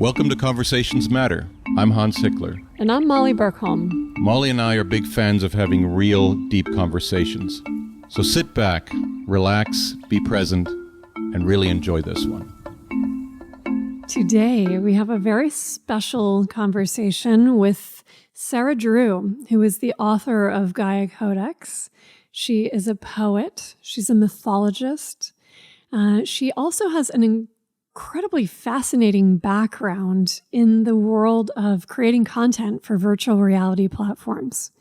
Welcome to Conversations Matter. I'm Hans Hickler. And I'm Molly Bergholm. Molly and I are big fans of having real, deep conversations. So sit back, relax, be present, and really enjoy this one. Today, we have a very special conversation with Sarah Drew, who is the author of Gaia Codex. She is a poet. She's a mythologist. She also has an incredibly fascinating background in the world of creating content for virtual reality platforms.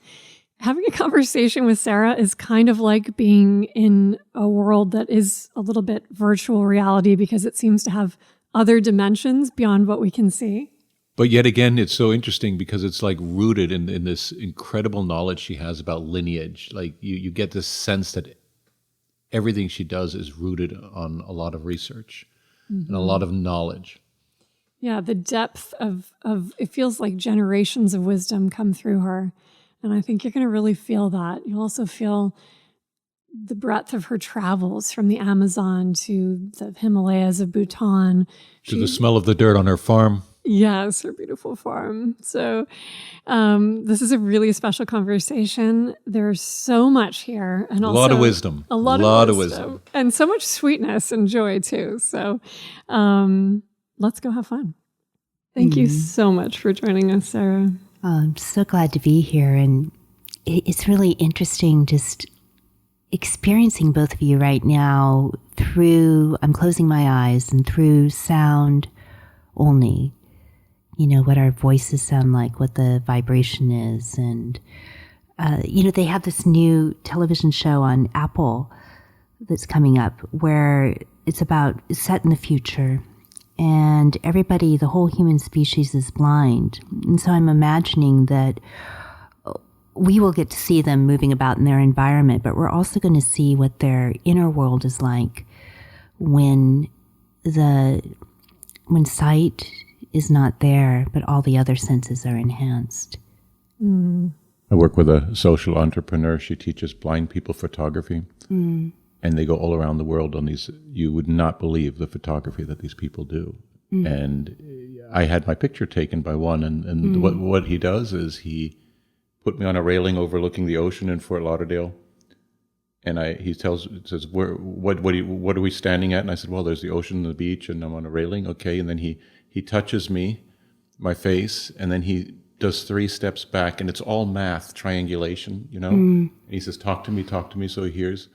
Having a conversation with Sarah is kind of like being in a world that is a little bit virtual reality because it seems to have other dimensions beyond what we can see. But yet again, it's so interesting because it's like rooted in this incredible knowledge she has about lineage. Like you get this sense that everything she does is rooted on a lot of research and a lot of knowledge. Yeah, the depth of it feels like generations of wisdom come through her. And I think you're going to really feel that. You'll also feel the breadth of her travels from the Amazon to the Himalayas of Bhutan. To the smell of the dirt on her farm. Yes, her beautiful farm. So this is a really special conversation. There's so much here. And also a lot of wisdom. A lot of wisdom. And so much sweetness and joy, too. So let's go have fun. Thank you so much for joining us, Sarah. Oh, I'm so glad to be here. And it's really interesting just experiencing both of you right now through, I'm closing my eyes, and through sound only. You know, what our voices sound like, what the vibration is. And, they have this new television show on Apple that's coming up where it's set in the future. And everybody, the whole human species is blind. And so I'm imagining that we will get to see them moving about in their environment, but we're also going to see what their inner world is like when sight is not there, but all the other senses are enhanced. I work with a social entrepreneur. She teaches blind people photography. And they go all around the world on these. You would not believe the photography that these people do. And I had my picture taken by one. And what he does is he put me on a railing overlooking the ocean in Fort Lauderdale. And he says, what are we standing at? And I said, well, there's the ocean and the beach, and I'm on a railing. Okay. And then he touches my face, and then he does 3 steps back, and it's all math, triangulation, And he says, talk to me, so he hears.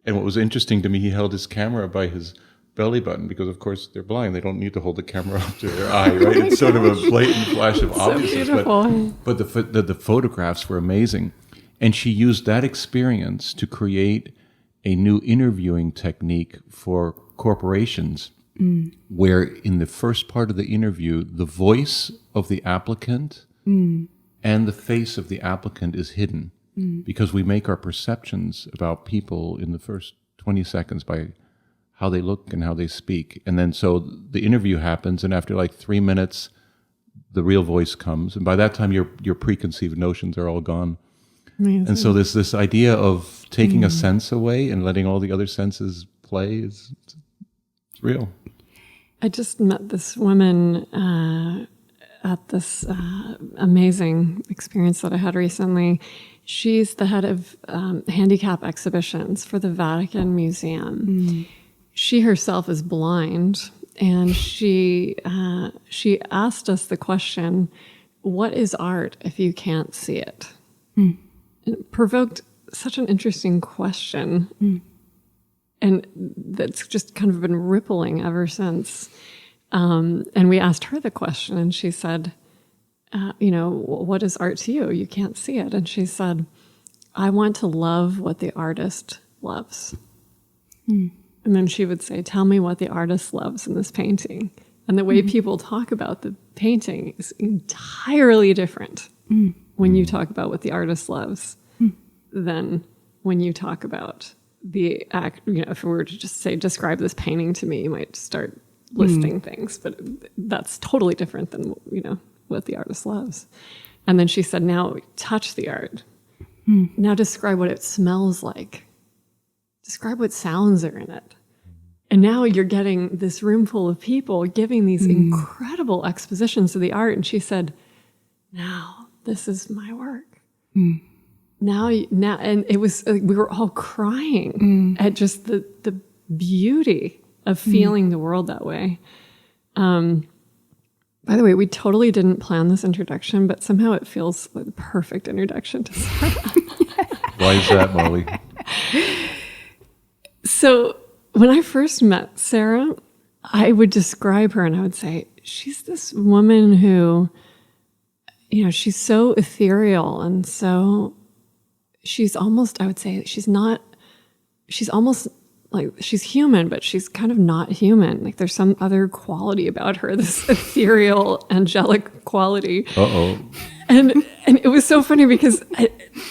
And what was interesting to me, he held his camera by his belly button, because of course they're blind. They don't need to hold the camera up to their eye, right? It's sort of a blatant flash of obviousness. But the photographs were amazing. And she used that experience to create a new interviewing technique for corporations, where in the first part of the interview, the voice of the applicant and the face of the applicant is hidden, because we make our perceptions about people in the first 20 seconds by how they look and how they speak. And then so the interview happens, and after like 3 minutes, the real voice comes. And by that time, your preconceived notions are all gone. Amazing. And so there's this idea of taking a sense away and letting all the other senses play. It's real. I just met this woman at this amazing experience that I had recently. She's the head of handicap exhibitions for the Vatican Museum. She herself is blind, and she asked us the question, what is art if you can't see it? It provoked such an interesting question. And that's just kind of been rippling ever since. And we asked her the question, and she said, what is art to you? You can't see it. And she said, I want to love what the artist loves. And then she would say, tell me what the artist loves in this painting. And the way people talk about the painting is entirely different when you talk about what the artist loves than when you talk about the act. If we were to just say, describe this painting to me, you might start listing things, but that's totally different than, what the artist loves. And then she said, now touch the art. Now describe what it smells like. Describe what sounds are in it. And now you're getting this room full of people giving these incredible expositions of the art. And she said, now this is my work. Now, and it was, we were all crying at just the beauty of feeling the world that way. By the way, we totally didn't plan this introduction, but somehow it feels like the perfect introduction to Sarah. Why is that, Molly? So when I first met Sarah, I would describe her and I would say, she's this woman who, she's so ethereal and so she's almost, I would say, she's almost like she's human, but she's kind of not human. Like there's some other quality about her, this ethereal, angelic quality. Uh-oh. And it was so funny because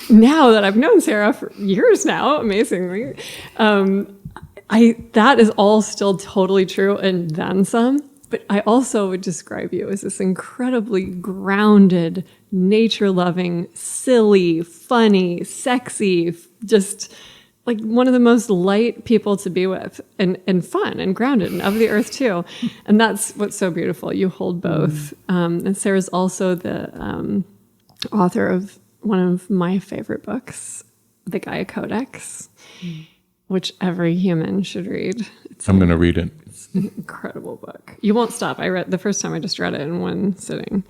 now that I've known Sarah for years now, amazingly, that is all still totally true and then some. But I also would describe you as this incredibly grounded, nature-loving, silly, funny, sexy, just like one of the most light people to be with and fun and grounded and of the earth too. And that's what's so beautiful. You hold both. And Sarah's also the author of one of my favorite books, the Gaia Codex, which every human should read. I'm going to read it. It's an incredible book. You won't stop. The first time I just read it in one sitting.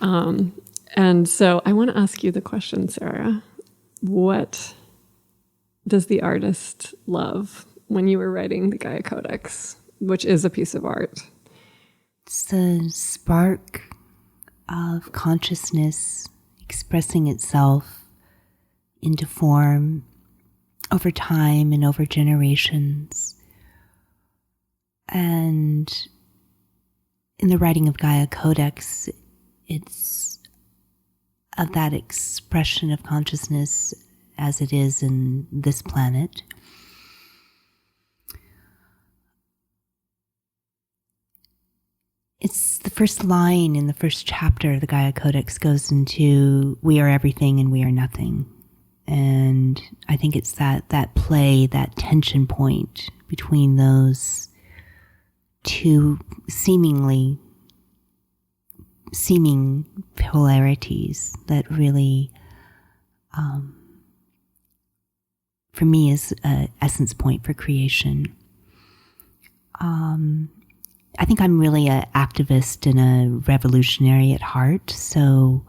And so I want to ask you the question, Sarah. What does the artist love when you were writing the Gaia Codex, which is a piece of art? It's the spark of consciousness expressing itself into form over time and over generations. And in the writing of Gaia Codex, it's of that expression of consciousness as it is in this planet. It's the first line in the first chapter of the Gaia Codex goes into, we are everything and we are nothing. And I think it's that play, that tension point between those two seeming polarities that really, for me, is an essence point for creation. I think I'm really an activist and a revolutionary at heart. So,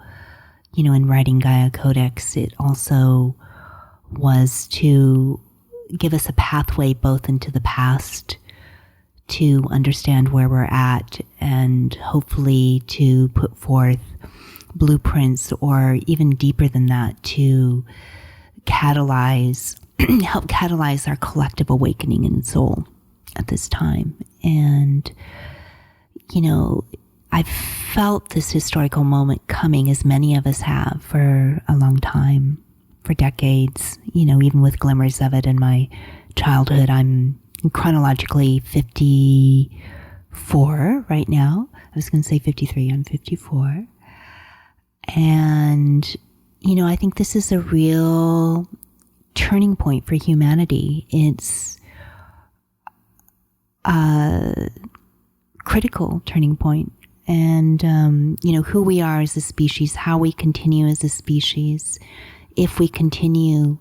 in writing Gaia Codex, it also was to give us a pathway both into the past to understand where we're at and hopefully to put forth blueprints, or even deeper than that, to help catalyze our collective awakening in soul at this time. And, I've felt this historical moment coming, as many of us have, for a long time, for decades, even with glimmers of it in my childhood. I'm chronologically 54 right now. I was going to say 53. I'm 54. And, I think this is a real turning point for humanity. It's a critical turning point. And, who we are as a species, how we continue as a species, if we continue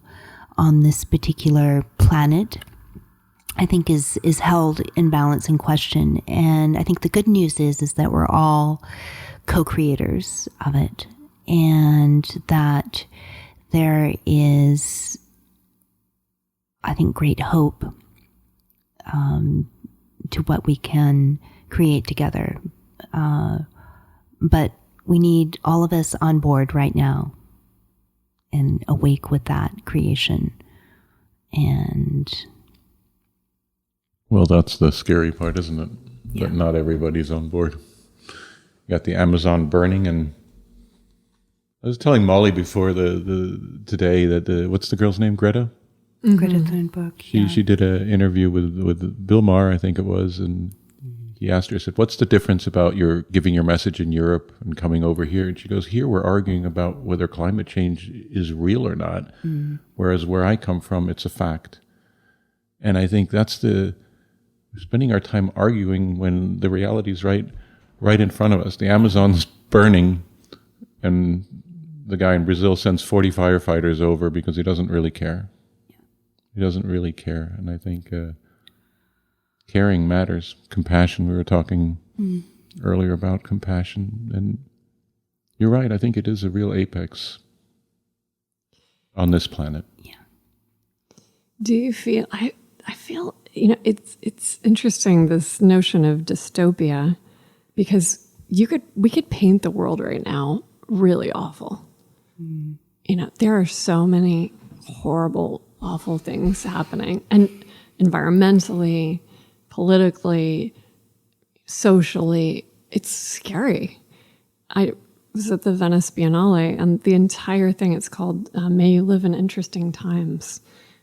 on this particular planet, I think is held in balance and question. And I think the good news is that we're all co-creators of it, and that there is, I think, great hope to what we can create together. But we need all of us on board right now and awake with that creation. And well, that's the scary part, isn't it? Yeah. That not everybody's on board. You got the Amazon burning, and I was telling Molly before today that what's the girl's name? Greta? Mm-hmm. Greta Thunberg. She did an interview with Bill Maher, I think it was, and he asked her, I said, what's the difference about your giving your message in Europe and coming over here? And she goes, here we're arguing about whether climate change is real or not, whereas where I come from, it's a fact. And I think that's the we're spending our time arguing when the reality is right in front of us. The Amazon's burning, and the guy in Brazil sends 40 firefighters over because he doesn't really care. He doesn't really care. And I think caring matters. Compassion, we were talking earlier about compassion. And you're right, I think it is a real apex on this planet. Yeah. Do you feel, I feel, it's interesting, this notion of dystopia, because we could paint the world right now really awful. There are so many horrible, awful things happening, and environmentally, politically, socially, it's scary. I was at the Venice Biennale, and the entire thing, it's called May You Live in Interesting Times.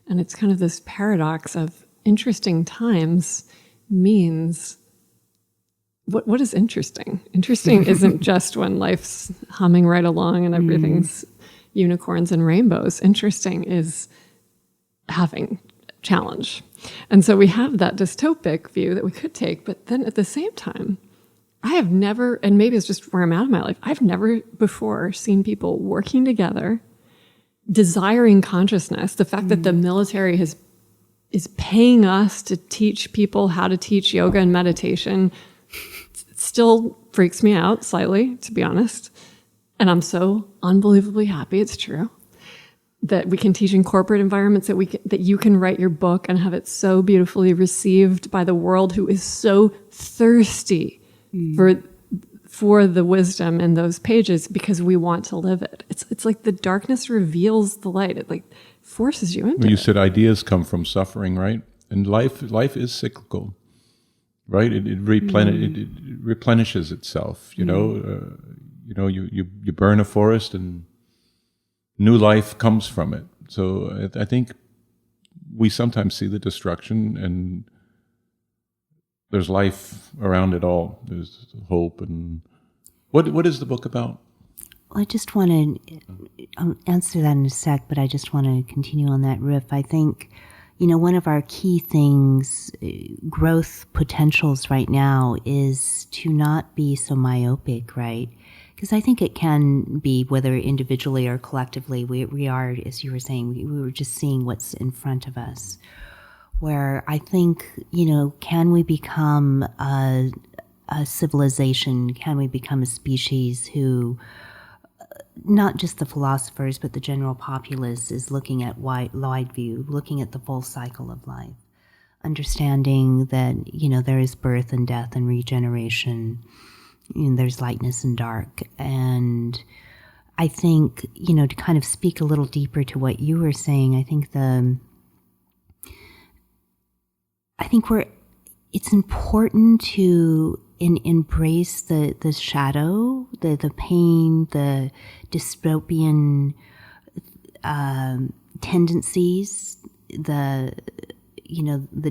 And it's kind of this paradox of interesting times means, what is interesting? Interesting isn't just when life's humming right along and everything's unicorns and rainbows. Interesting is having challenge. And so we have that dystopic view that we could take, but then at the same time, I have never, and maybe it's just where I'm at in my life, I've never before seen people working together, desiring consciousness. The fact that the military is paying us to teach people how to teach yoga and meditation still freaks me out slightly, to be honest. And I'm so unbelievably happy it's true that we can teach in corporate environments, that you can write your book and have it so beautifully received by the world who is so thirsty for the wisdom in those pages because we want to live it. It's like the darkness reveals the light. It like forces you into it. You said ideas come from suffering, right? And life is cyclical, right? It replenishes itself. You burn a forest and new life comes from it. So I think we sometimes see the destruction, and there's life around it all. There's hope. And what is the book about? Well, I just want to I'll answer that in a sec, but I just want to continue on that riff. I think, one of our key things, growth potentials right now, is to not be so myopic, right? Because I think it can be, whether individually or collectively, we are, as you were saying, we were just seeing what's in front of us. Where I think, can we become a civilization? Can we become a species who, not just the philosophers, but the general populace, is looking at wide view, looking at the full cycle of life, understanding that, there is birth and death and regeneration, and there's lightness and dark. And I think, to kind of speak a little deeper to what you were saying, I think it's important to embrace the shadow, the pain, the dystopian tendencies, the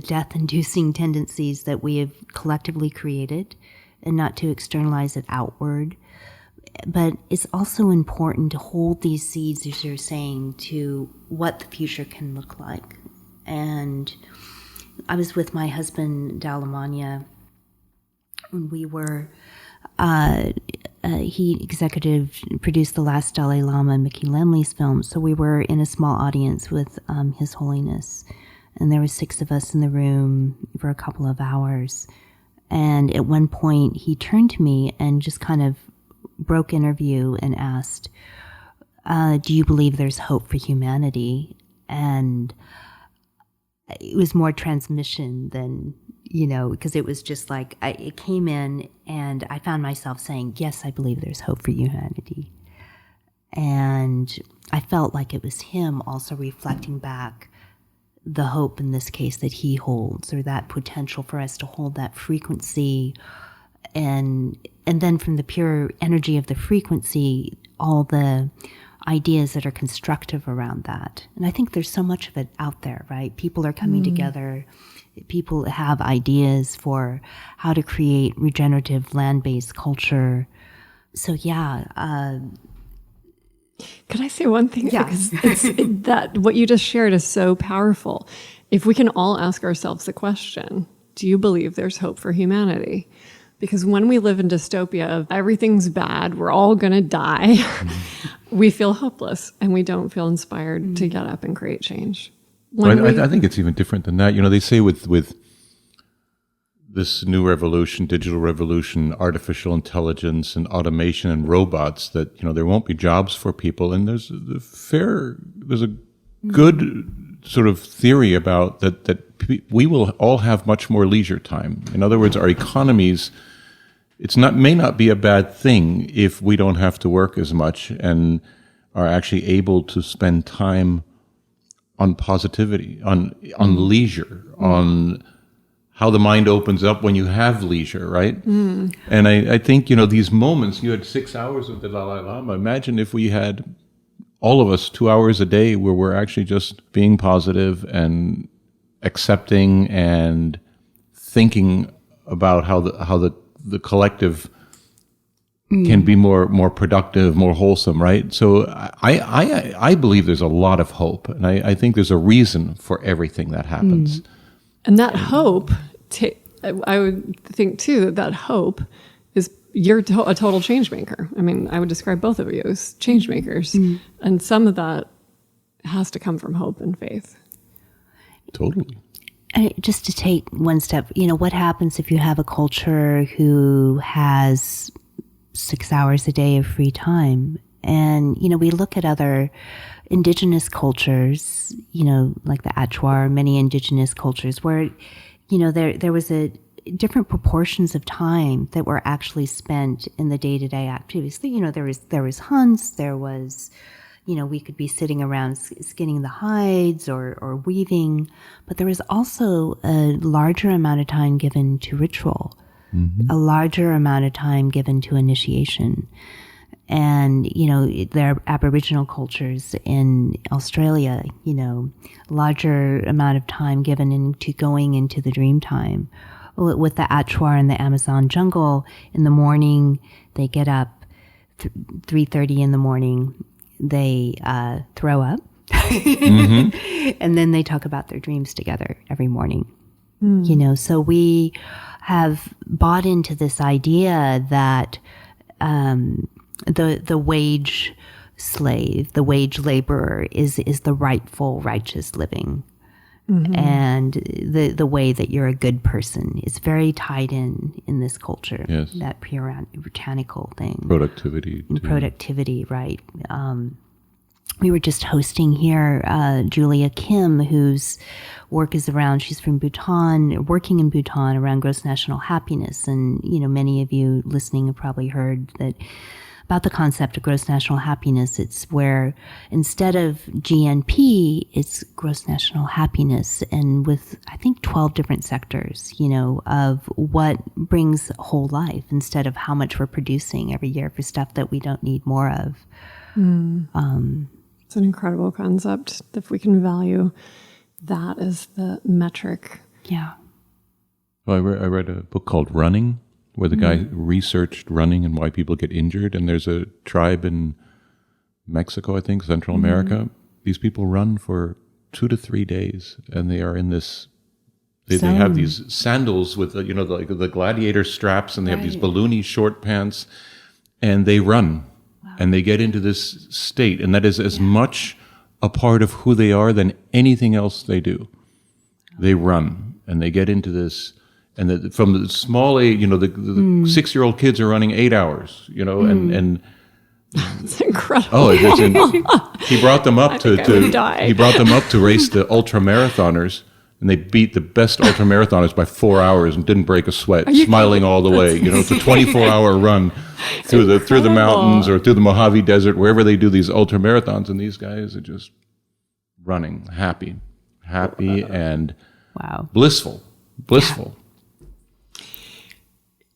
death-inducing tendencies that we have collectively created, and not to externalize it outward. But it's also important to hold these seeds, as you're saying, to what the future can look like. And I was with my husband, Dalamanya, when we were, he executive produced The Last Dalai Lama, Mickey Lemley's film. So we were in a small audience with His Holiness. And there were 6 of us in the room for a couple of hours. And at one point, he turned to me and just kind of broke interview and asked, do you believe there's hope for humanity? And it was more transmission than, because it was just like, it came in and I found myself saying, yes, I believe there's hope for humanity. And I felt like it was him also reflecting back the hope in this case that he holds, or that potential for us to hold that frequency. And then from the pure energy of the frequency, all the ideas that are constructive around that. And I think there's so much of it out there, right? People are coming together. People have ideas for how to create regenerative land-based culture. So yeah. Could I say one thing? Yeah. Because that what you just shared is so powerful. If we can all ask ourselves the question, do you believe there's hope for humanity? Because when we live in dystopia of everything's bad, we're all going to die, we feel hopeless and we don't feel inspired to get up and create change. I think it's even different than that. They say with this new revolution, digital revolution, artificial intelligence and automation and robots, that there won't be jobs for people. And there's a good sort of theory about that we will all have much more leisure time. In other words, our economies, may not be a bad thing if we don't have to work as much and are actually able to spend time on positivity, on leisure, on how the mind opens up when you have leisure, right? And I think, these moments, you had 6 hours with the Dalai Lama. Imagine if we had, all of us, 2 hours a day where we're actually just being positive and accepting and thinking about how the collective can be more productive, more wholesome, right? So I believe there's a lot of hope, and I think there's a reason for everything that happens. And that hope, I would think too that hope is you're a total change maker. I mean, I would describe both of you as change makers, and some of that has to come from hope and faith. Totally. Just to take one step, what happens if you have a culture who has 6 hours a day of free time? And, we look at other indigenous cultures, like the Achuar, many indigenous cultures where, there was different proportions of time that were actually spent in the day-to-day activities. There was hunts, there was, we could be sitting around skinning the hides or weaving, but there was also a larger amount of time given to ritual, a larger amount of time given to initiation. And, there are Aboriginal cultures in Australia, larger amount of time given into going into the dream time. With the Achuar in the Amazon jungle, in the morning, they get up 3:30 in the morning, they throw up, and then they talk about their dreams together every morning. So we have bought into this idea that the wage slave, the wage laborer is the rightful, righteous living. And the way that you're a good person is very tied in this culture. Yes. That puritanical thing. Productivity. Productivity, right. We were just hosting here Julia Kim, whose work is around, she's from Bhutan, working in Bhutan around gross national happiness. And, many of you listening have probably heard that about the concept of gross national happiness. It's where instead of GNP, it's gross national happiness, and with, I think, 12 different sectors, of what brings whole life instead of how much we're producing every year for stuff that we don't need more of. It's an incredible concept if we can value that as the metric. Yeah. Well, I read a book called Running, where the guy researched running and why people get injured. And there's a tribe in Mexico, I think, Central America. These people run for 2 to 3 days, and they are in this. They have these sandals with the gladiator straps, and they have these balloony short pants, and they run, and they get into this state, and that is as much a part of who they are than anything else they do. They run, and they get into this. And from the small age, the 6-year-old kids are running 8 hours, and It's incredible. Oh, he brought them up he brought them up to race the ultra marathoners, and they beat the best ultra marathoners by 4 hours and didn't break a sweat, smiling all the way. It's a 24-hour run through the mountains or through the Mojave Desert, wherever they do these ultra marathons, and these guys are just running happy and blissful.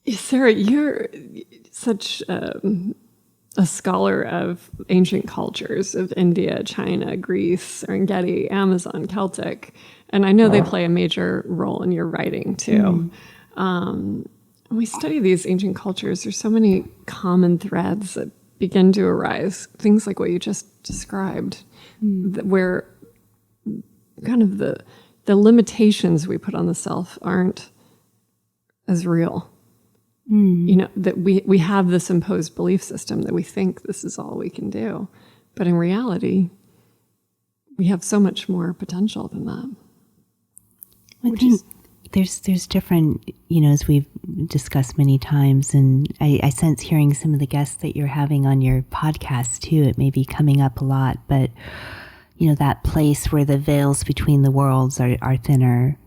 Sarah, you're such a scholar of ancient cultures of India, China, Greece, Serengeti, Amazon, Celtic, and I know they play a major role in your writing too. When we study these ancient cultures, there's so many common threads that begin to arise. Things like what you just described, where kind of the limitations we put on the self aren't as real. You know, that we have this imposed belief system that we think this is all we can do. But in reality, we have so much more potential than that. I think there's different, you know, as we've discussed many times, and I sense hearing some of the guests that you're having on your podcast too, it may be coming up a lot, but, you know, that place where the veils between the worlds are thinner,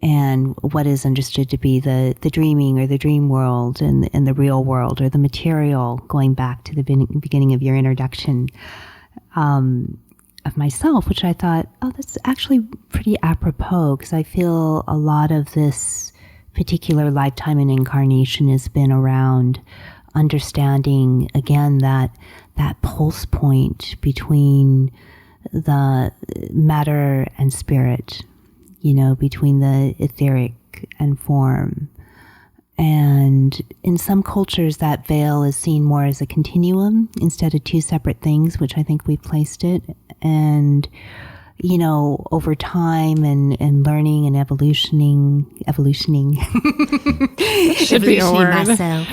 and what is understood to be the dreaming or the dream world and the real world or the material, going back to the beginning of your introduction of myself, which I thought, oh, that's actually pretty apropos, because I feel a lot of this particular lifetime and incarnation has been around understanding, again, that pulse point between the matter and spirit, you know, between the etheric and form. And in some cultures, that veil is seen more as a continuum instead of two separate things, which I think we've placed it. And, you know, over time and learning and evolutioning Should be a word. myself.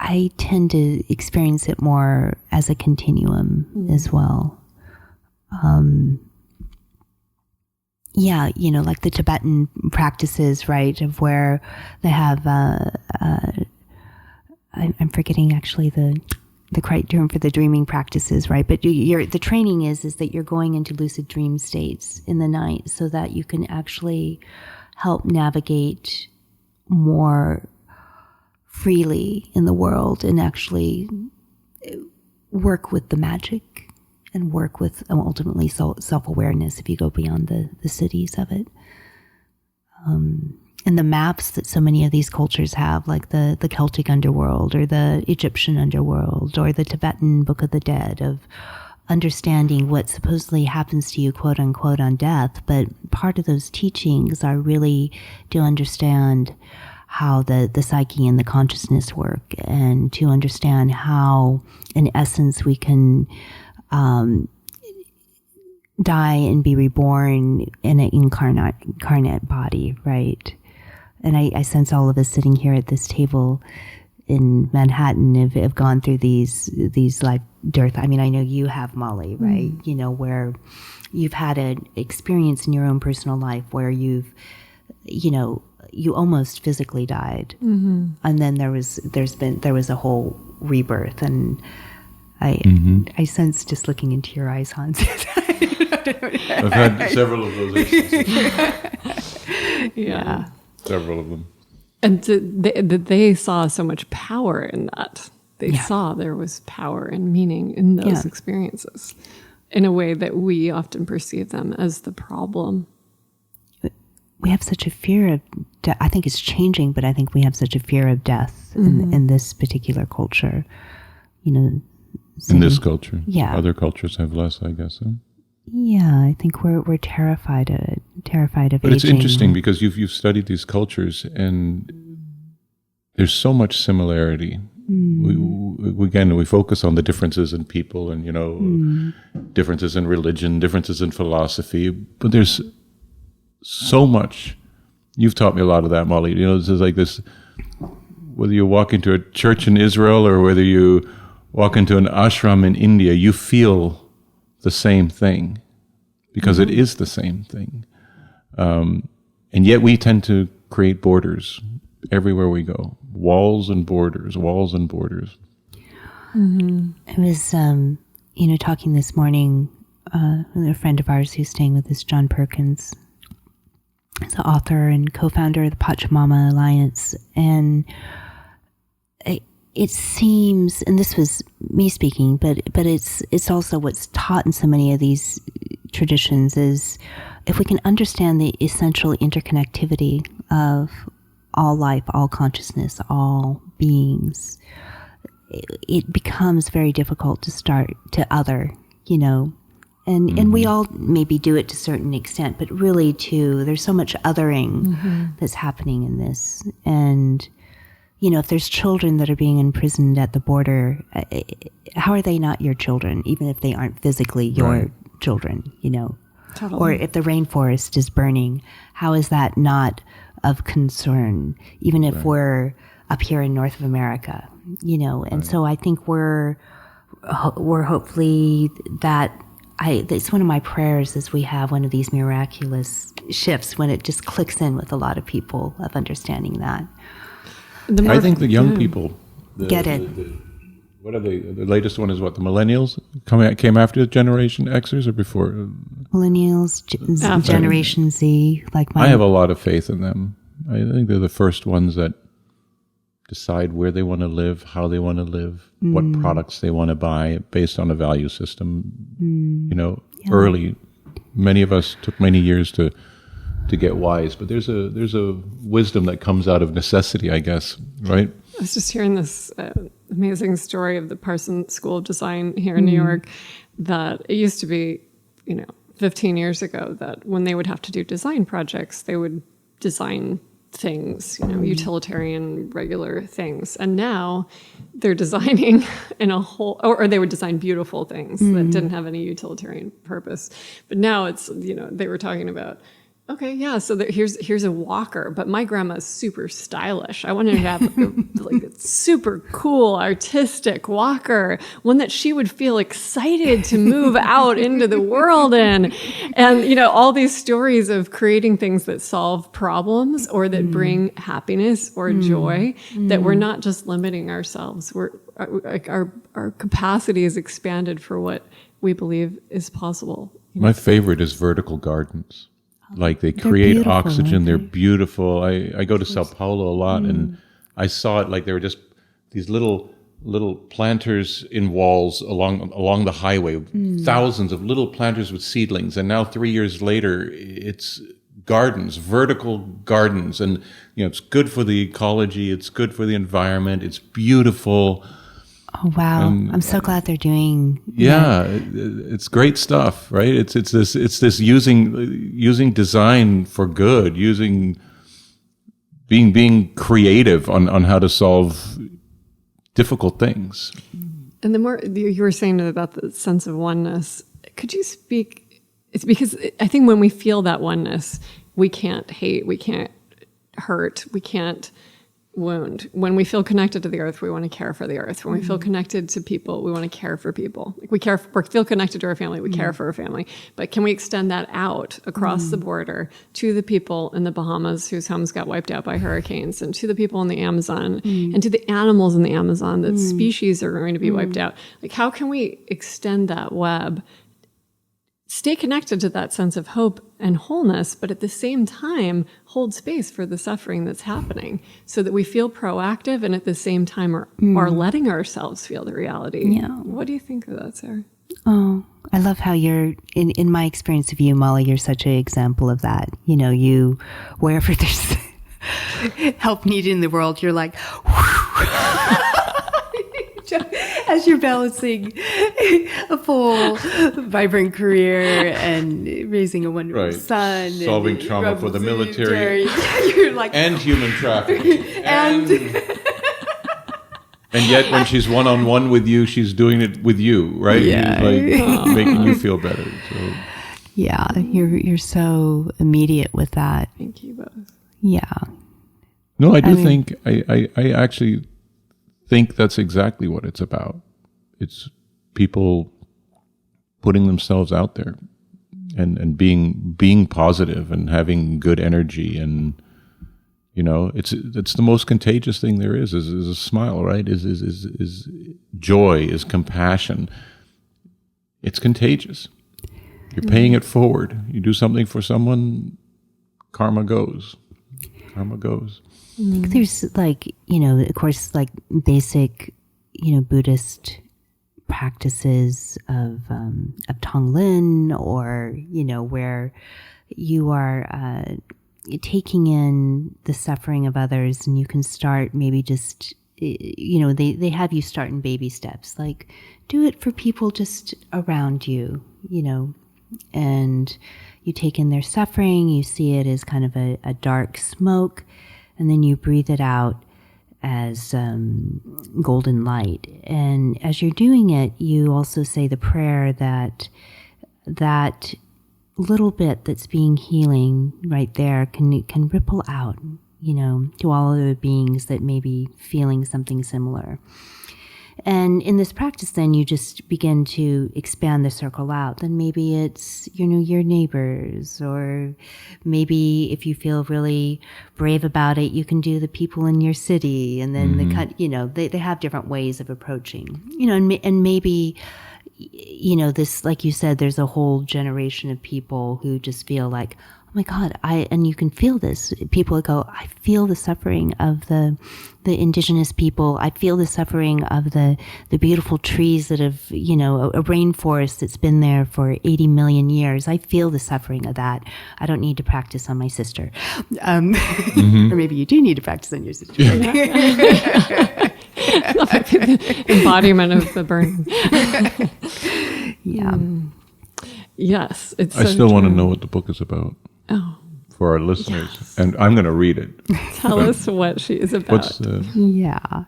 I tend to experience it more as a continuum as well. Yeah, you know, like the Tibetan practices, right, of where they have, I'm forgetting actually the correct term for the dreaming practices, right? But the training is that you're going into lucid dream states in the night so that you can actually help navigate more freely in the world and actually work with the magic and work with ultimately self-awareness if you go beyond the cities of it. And the maps that so many of these cultures have, like the Celtic underworld or the Egyptian underworld or the Tibetan Book of the Dead, of understanding what supposedly happens to you, quote unquote, on death. But part of those teachings are really to understand how the psyche and the consciousness work, and to understand how, in essence, we can die and be reborn in an incarnate body, right? And I sense all of us sitting here at this table in Manhattan have gone through these life death. I mean, I know you have, Molly, right? You know, where you've had an experience in your own personal life where you almost physically died, and then there was a whole rebirth, and I sense, just looking into your eyes, Hans. I've had several of those instances. Yeah. Several of them. And they saw so much power in that. They saw there was power and meaning in those experiences in a way that we often perceive them as the problem. We have such a fear of death. I think it's changing, but I think we have such a fear of death in this particular culture. You know, in this culture. Yeah. Other cultures have less, I guess. Huh? Yeah, I think we're terrified of But aging. it's interesting because you've studied these cultures, and there's so much similarity. We focus on the differences in people, and, you know, differences in religion, differences in philosophy, but there's so much. You've taught me a lot of that, Molly. You know, this is like this, whether you walk into a church in Israel or whether you walk into an ashram in India, you feel the same thing, because it is the same thing. And yet we tend to create borders everywhere we go. Walls and borders, walls and borders. I was, talking this morning with a friend of ours who's staying with us, John Perkins. He's the author and co-founder of the Pachamama Alliance. And it seems, and this was me speaking, but it's also what's taught in so many of these traditions, is if we can understand the essential interconnectivity of all life, all consciousness, all beings, it becomes very difficult to start to other, you know. And we all maybe do it to a certain extent, but really too, there's so much othering that's happening in this. And, you know, if there's children that are being imprisoned at the border, how are they not your children, even if they aren't physically your children, you know? Totally. Or if the rainforest is burning, how is that not of concern, even if we're up here in North of America, And so I think we're hopefully it's one of my prayers is we have one of these miraculous shifts when it just clicks in with a lot of people of understanding that. I think the young people get it. What are they? The latest one is what? The millennials came after Generation Xers or before? Millennials, Generation Z, like mine. I have a lot of faith in them. I think they're the first ones that decide where they want to live, how they want to live, what products they want to buy based on a value system. Early. Many of us took many years to get wise, but there's a wisdom that comes out of necessity, I guess, right? I was just hearing this amazing story of the Parsons School of Design here in New York, that it used to be, 15 years ago, that when they would have to do design projects, they would design things, utilitarian, regular things. And now they're designing in a whole, or they would design beautiful things that didn't have any utilitarian purpose. But now it's, they were talking about, okay, yeah, so here's a walker, but my grandma's super stylish. I wanted to have a super cool, artistic walker, one that she would feel excited to move out into the world in. And, all these stories of creating things that solve problems or that bring happiness or joy, that we're not just limiting ourselves. Our capacity is expanded for what we believe is possible. My favorite is vertical gardens. Like they create oxygen. They're beautiful. I go to Sao Paulo a lot, and I saw it like they were just these little planters in walls along the highway. Thousands of little planters with seedlings, and now 3 years later, it's gardens, vertical gardens, and it's good for the ecology. It's good for the environment. It's beautiful. Oh wow! I'm so glad they're doing. Yeah, it's great stuff, right? It's this using design for good, being creative on how to solve difficult things. And the more you were saying about the sense of oneness, could you speak? It's because I think when we feel that oneness, we can't hate, we can't hurt, we can't wound. When we feel connected to the earth, we want to care for the earth. When we feel connected to people, we want to care for people. Like we feel connected to our family, we care for our family. But can we extend that out across the border to the people in the Bahamas whose homes got wiped out by hurricanes, and to the people in the Amazon, and to the animals in the Amazon, that species are going to be wiped out? Like, how can we extend that web, stay connected to that sense of hope and wholeness, but at the same time hold space for the suffering that's happening, so that we feel proactive and at the same time are letting ourselves feel the reality? Yeah. What do you think of that, Sarah? Oh, I love how you're, in my experience of you, Molly, you're such an example of that. You, wherever there's help needed in the world, you're like, as you're balancing a full, vibrant career and raising a wonderful son, solving and trauma for the military, you're like, and human trafficking, and yet when she's one-on-one with you, she's doing it with you, right? Yeah. Like making you feel better. So. Yeah, you're so immediate with that. Thank you both. Yeah. No, I think I actually think that's exactly what it's about. It's people putting themselves out there and being positive and having good energy, and it's the most contagious thing there is a smile, right? Is joy, is compassion. It's contagious. You're paying it forward. You do something for someone, karma goes. Karma goes. I think there's of course, basic, Buddhist practices of Tonglen, or, where you are taking in the suffering of others, and you can start maybe just, they have you start in baby steps, like do it for people just around you, and you take in their suffering, you see it as kind of a dark smoke, and then you breathe it out as golden light. And as you're doing it, you also say the prayer that little bit that's being healing right there can ripple out, to all other beings that may be feeling something similar. And in this practice, then you just begin to expand the circle out. Then maybe it's, your neighbors, or maybe if you feel really brave about it, you can do the people in your city. And then they have different ways of approaching, and maybe, this, like you said, there's a whole generation of people who just feel like, oh my God, and you can feel this. People go, I feel the suffering of the indigenous people. I feel the suffering of the beautiful trees that have, a rainforest that's been there for 80 million years. I feel the suffering of that. I don't need to practice on my sister. Or maybe you do need to practice on your sister. Embodiment of the burning. Yeah. Yes. It's I still want to know what the book is about. Oh. For our listeners. Yes. And I'm going to read it. Tell us what she is about. Yeah.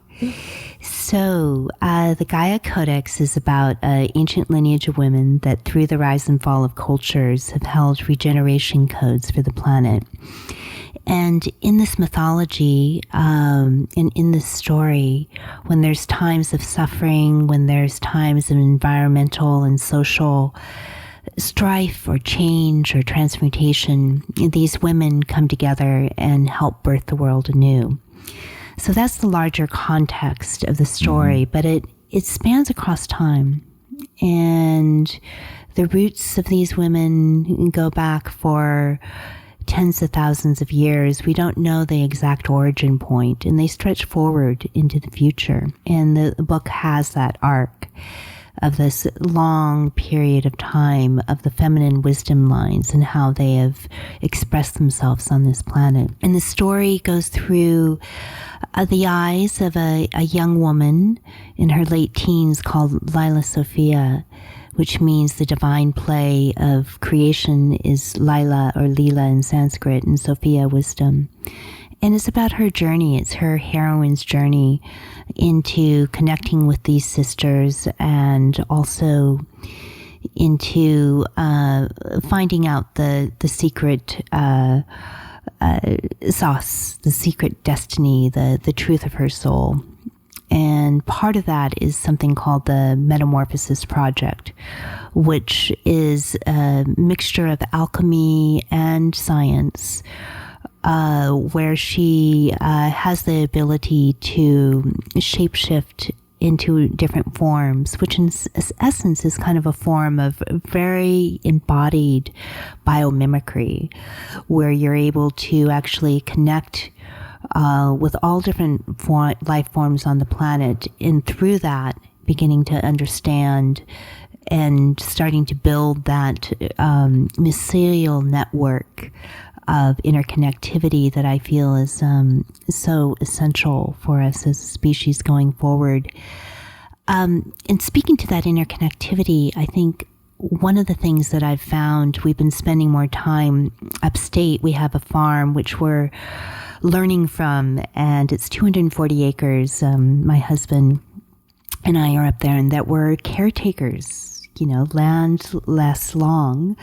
So the Gaia Codex is about an ancient lineage of women that through the rise and fall of cultures have held regeneration codes for the planet. And in this mythology, and in this story, when there's times of suffering, when there's times of environmental and social strife or change or transmutation, these women come together and help birth the world anew. So that's the larger context of the story, but it spans across time. And the roots of these women go back for tens of thousands of years. We don't know the exact origin point, and they stretch forward into the future. And the book has that arc of this long period of time of the feminine wisdom lines and how they have expressed themselves on this planet. And the story goes through the eyes of a young woman in her late teens called Lila Sophia, which means the divine play of creation is Lila or Lila in Sanskrit, and Sophia, wisdom. And it's about her journey. It's her heroine's journey into connecting with these sisters, and also into finding out the secret sauce, the secret destiny, the truth of her soul. And part of that is something called the Metamorphosis Project, which is a mixture of alchemy and science, where she has the ability to shapeshift into different forms, which in essence is kind of a form of very embodied biomimicry, where you're able to actually connect with all different life forms on the planet, and through that beginning to understand and starting to build that mycelial network of interconnectivity that I feel is so essential for us as a species going forward. And speaking to that interconnectivity, I think one of the things that I've found, we've been spending more time upstate. We have a farm which we're learning from, and it's 240 acres. My husband and I are up there, and that we're caretakers. Land lasts long,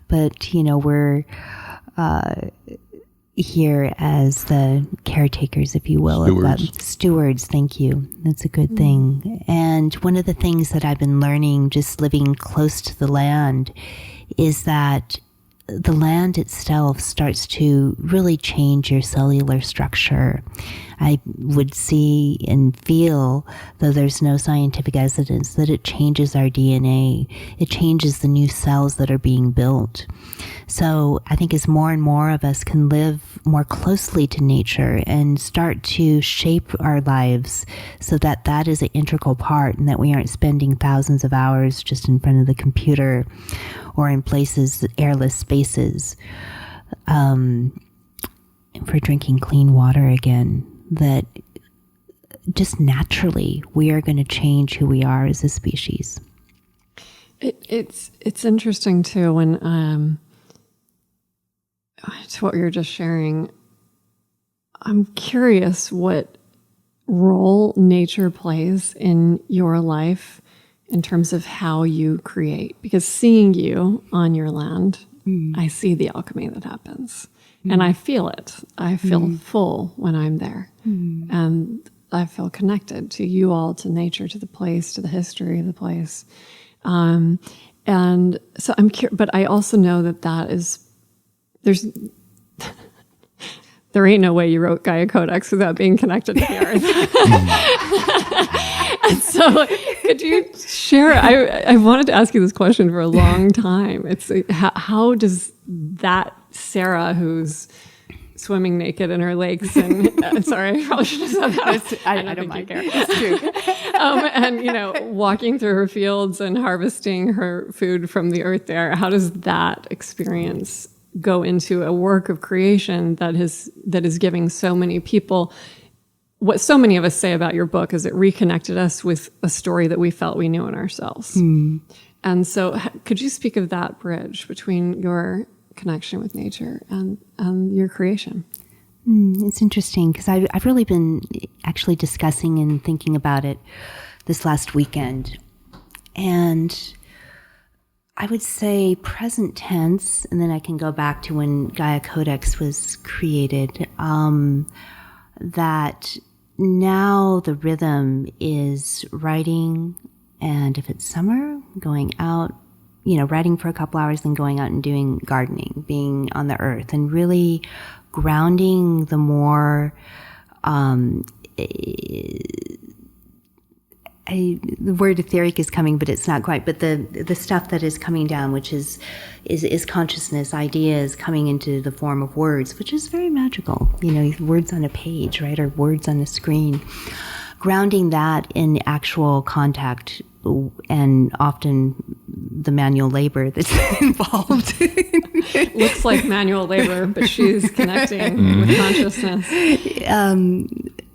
but we're here as the caretakers, if you will, of that. Stewards, thank you. That's a good thing. And one of the things that I've been learning just living close to the land is that the land itself starts to really change your cellular structure. I would see and feel, though there's no scientific evidence, that it changes our DNA. It changes the new cells that are being built. So I think as more and more of us can live more closely to nature and start to shape our lives so that that is an integral part, and that we aren't spending thousands of hours just in front of the computer or in places, airless spaces, for drinking clean water again, that just naturally we are going to change who we are as a species. It's interesting too when to what you're just sharing. I'm curious what role nature plays in your life in terms of how you create, because seeing you on your land I see the alchemy that happens. And I feel it. I feel full when I'm there. And I feel connected to you all, to nature, to the place, to the history of the place. And so I'm curious, but I also know there ain't no way you wrote Gaia Codex without being connected to the earth. And so could you share, I wanted to ask you this question for a long time. It's like, how does that Sarah, who's swimming naked in her lakes, and sorry, I probably should have said that. I don't mind. It's true. And walking through her fields and harvesting her food from the earth there. How does that experience go into a work of creation that is giving so many people? What so many of us say about your book is it reconnected us with a story that we felt we knew in ourselves. And so, could you speak of that bridge between your connection with nature and your creation? It's interesting because I've really been actually discussing and thinking about it this last weekend. And I would say present tense, and then I can go back to when Gaia Codex was created, that now the rhythm is writing, and if it's summer, going out, writing for a couple hours, then going out and doing gardening, being on the earth, and really grounding the more, the word etheric is coming, but it's not quite, but the stuff that is coming down, which is consciousness, ideas coming into the form of words, which is very magical, words on a page, right, or words on a screen. Grounding that in actual contact, and often the manual labor that's involved. Looks like manual labor, but she's connecting with consciousness.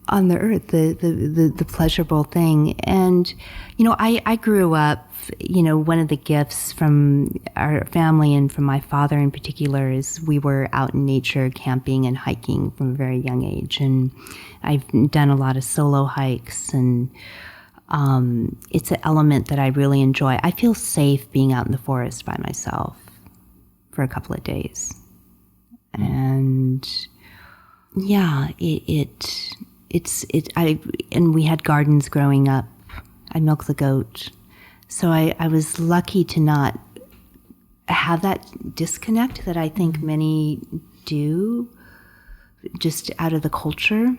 On the earth, the pleasurable thing. And, I grew up, one of the gifts from our family and from my father in particular is we were out in nature camping and hiking from a very young age. And I've done a lot of solo hikes, and it's an element that I really enjoy. I feel safe being out in the forest by myself for a couple of days. And yeah, and we had gardens growing up. I milked the goat. So I was lucky to not have that disconnect that I think many do just out of the culture,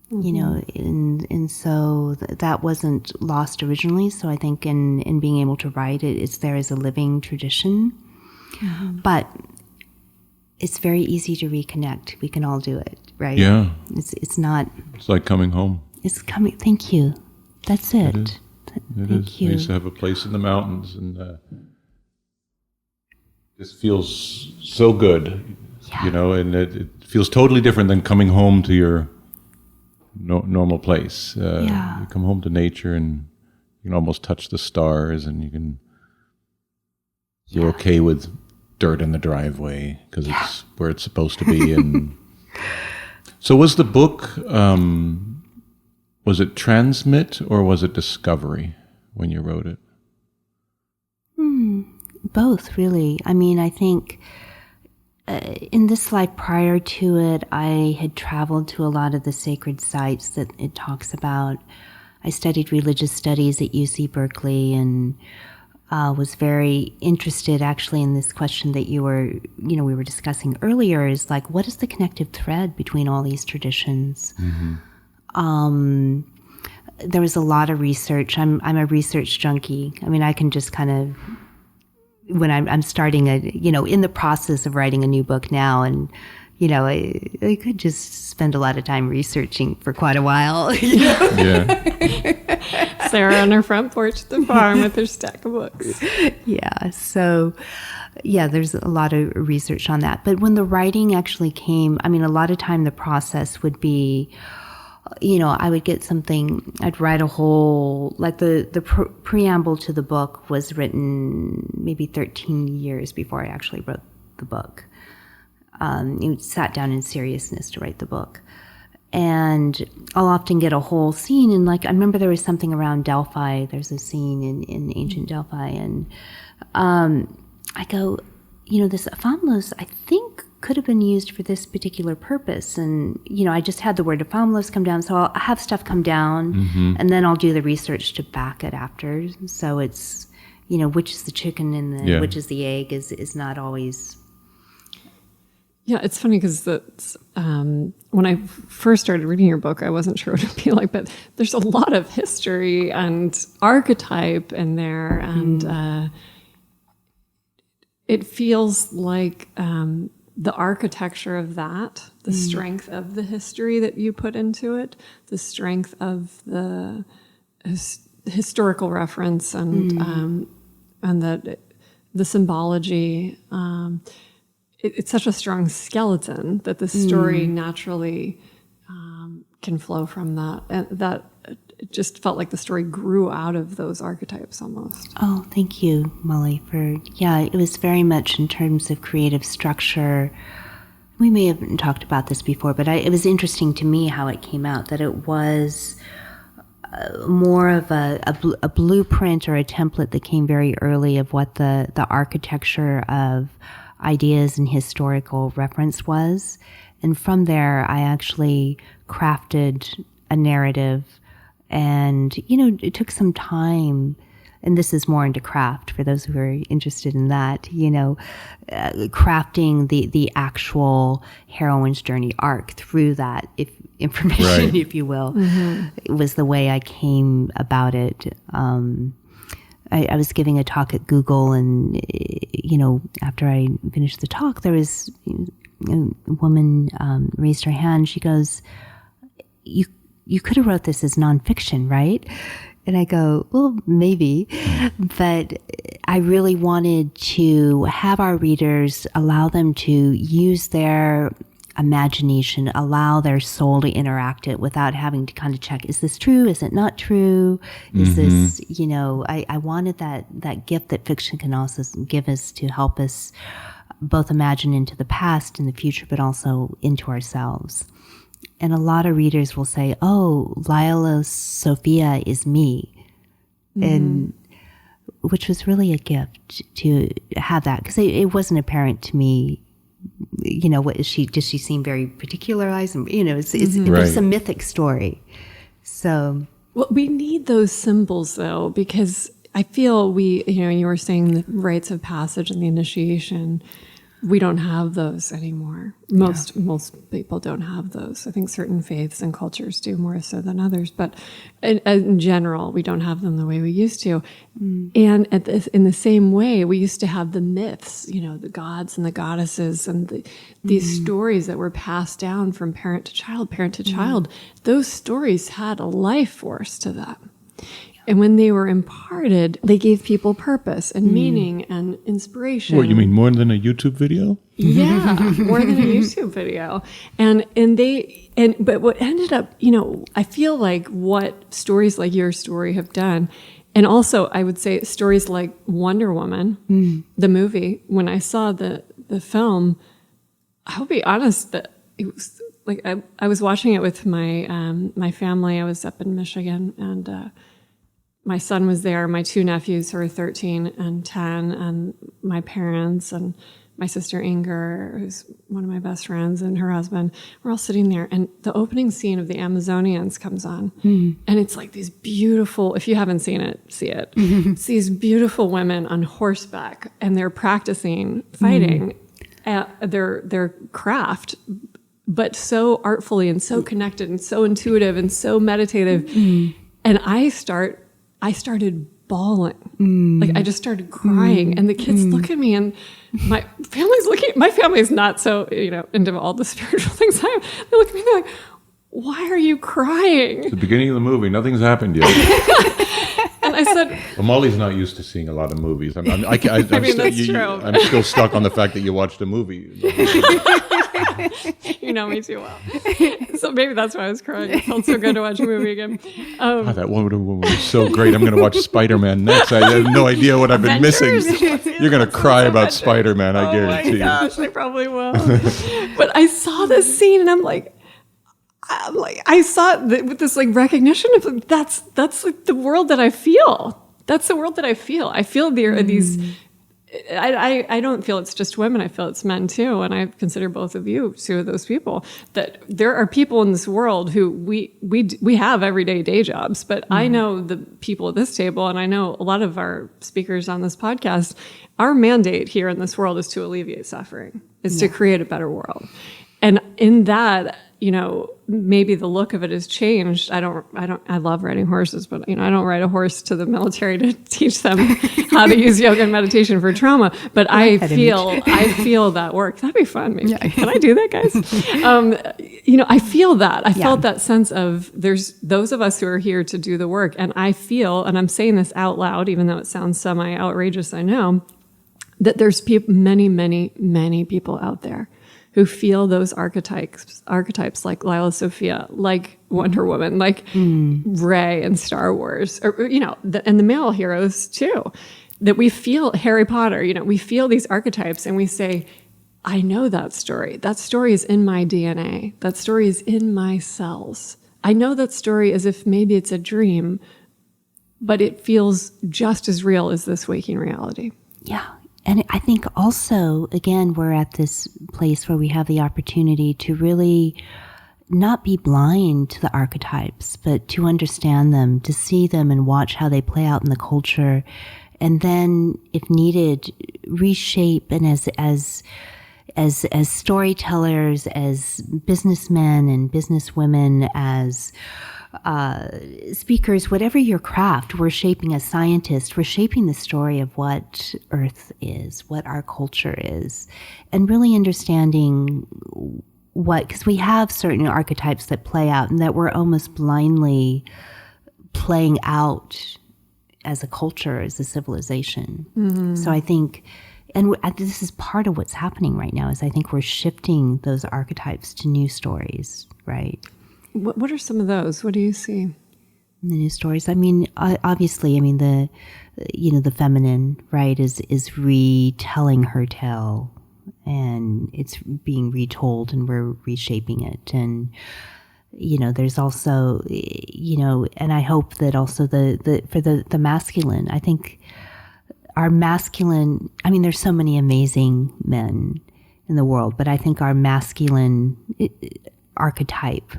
and so that wasn't lost originally. So I think in being able to write it's there as a living tradition. But it's very easy to reconnect. We can all do it, right? Yeah. It's not. It's like coming home. It's coming. Thank you. That's it. Thank you. I used to have a place in the mountains, and this feels so good, and it feels totally different than coming home to your normal place. You come home to nature, and you can almost touch the stars, and you're okay with dirt in the driveway because it's where it's supposed to be. And so was the book, was it transmit or was it discovery when you wrote it? Both, really. I mean, I think in this life prior to it, I had traveled to a lot of the sacred sites that it talks about. I studied religious studies at UC Berkeley, and was very interested actually in this question that we were discussing earlier, is like, what is the connective thread between all these traditions? There was a lot of research. I'm a research junkie. I mean, I can just kind of, when I'm starting in the process of writing a new book now, and I could just spend a lot of time researching for quite a while. Yeah. Sarah on her front porch at the farm with her stack of books. Yeah. So, there's a lot of research on that. But when the writing actually came, I mean, a lot of time the process would be, I would get something, I'd write a whole, like the preamble to the book was written maybe 13 years before I actually wrote the book. Sat down in seriousness to write the book. And I'll often get a whole scene, and I remember there was something around Delphi. There's a scene in ancient Delphi, and I go, this Ephemeros, I think, could have been used for this particular purpose. And, I just had the word Ephemeros come down, so I'll have stuff come down, and then I'll do the research to back it after. So it's, which is the chicken and which is the egg is not always... Yeah, it's funny because when I first started reading your book, I wasn't sure what it would be like, but there's a lot of history and archetype in there, and it feels like the architecture of that, the strength of the history that you put into it, the strength of the historical reference, and the symbology. It's such a strong skeleton that the story naturally can flow from that. And that it just felt like the story grew out of those archetypes almost. Oh, thank you, Molly, it was very much in terms of creative structure. We may have talked about this before, but it was interesting to me how it came out, that it was more of a blueprint or a template that came very early of what the architecture of ideas and historical reference was. And from there, I actually crafted a narrative. And, it took some time, and this is more into craft for those who are interested in that, crafting the actual heroine's journey arc through that information, if you will. It was the way I came about it. I was giving a talk at Google, and, after I finished the talk, there was a woman raised her hand. She goes, you could have wrote this as nonfiction, right? And I go, well, maybe. But I really wanted to have our readers, allow them to use their imagination, allow their soul to interact it without having to kind of check, is this true? Is it not true? Is this, I wanted that gift that fiction can also give us to help us both imagine into the past and the future, but also into ourselves. And a lot of readers will say, oh, Lila Sophia is me. And which was really a gift to have that, because it wasn't apparent to me, what is she, does she seem very particularized? And, it's a mythic story. So. Well, we need those symbols though, because I feel you were saying the rites of passage and the initiation, we don't have those anymore. Most people don't have those. I think certain faiths and cultures do more so than others, but in general, we don't have them the way we used to. And in the same way, we used to have the myths, the gods and the goddesses, and these stories that were passed down from parent to child. Those stories had a life force to them. And when they were imparted, they gave people purpose and meaning and inspiration. What, you mean more than a YouTube video? Yeah, more than a YouTube video. But what ended up, I feel like what stories like your story have done, and also I would say stories like Wonder Woman, the movie, when I saw the film, I'll be honest that it was like I was watching it with my family. I was up in Michigan, and my son was there, my two nephews who are 13 and 10, and my parents and my sister Inger, who's one of my best friends, and her husband. We're all sitting there, and the opening scene of the Amazonians comes on. And it's like these beautiful, if you haven't seen it, see it. It's these beautiful women on horseback, and they're practicing fighting their craft, but so artfully and so connected and so intuitive and so meditative. And I started bawling. Like I just started crying, and the kids look at me, and my family is not so, into all the spiritual things I am. They look at me and they're like, why are you crying? It's the beginning of the movie. Nothing's happened yet. And I said, well, Molly's not used to seeing a lot of movies. True. I'm still stuck on the fact that you watched a movie. You know me too well. So maybe that's why I was crying. It felt so good to watch a movie again. That one was so great. I'm going to watch Spider-Man next. I have no idea what I've been missing. You're going to cry about Spider-Man, I guarantee you. Oh my gosh, I probably will. But I saw this scene, and I'm like, I saw it with this like recognition of that's like the world that I feel. That's the world that I feel. I feel there are these I don't feel it's just women. I feel it's men too. And I consider both of you two of those people, that there are people in this world who we have everyday day jobs, but I know the people at this table, and I know a lot of our speakers on this podcast, our mandate here in this world is to alleviate suffering, is to create a better world. And in that, maybe the look of it has changed. I love riding horses, but I don't ride a horse to the military to teach them how to use yoga and meditation for trauma. But I feel that work. That'd be fun. Maybe. Yeah. Can I do that, guys? I feel that. I felt that sense of there's those of us who are here to do the work. And I feel, and I'm saying this out loud, even though it sounds semi-outrageous, I know, that there's many, many, many people out there who feel those archetypes like Lila Sophia, like Wonder Woman, like Rey in Star Wars, or, and the male heroes too, that we feel Harry Potter, we feel these archetypes and we say, I know that story. That story is in my DNA. That story is in my cells. I know that story as if maybe it's a dream, but it feels just as real as this waking reality. Yeah. And I think also, again, we're at this place where we have the opportunity to really not be blind to the archetypes, but to understand them, to see them and watch how they play out in the culture. And then, if needed, reshape, and as storytellers, as businessmen and businesswomen, as speakers, whatever your craft, we're shaping, as scientists, we're shaping the story of what Earth is, what our culture is, and really understanding because we have certain archetypes that play out and that we're almost blindly playing out as a culture, as a civilization. Mm-hmm. So I think, and this is part of what's happening right now, is I think we're shifting those archetypes to new stories, right? What are some of those? What do you see in the new stories? I mean, obviously, the feminine, right, is retelling her tale, and it's being retold, and we're reshaping it. And there's also, and I hope that also for the masculine, I think our masculine. I mean, there's so many amazing men in the world, but I think our masculine archetype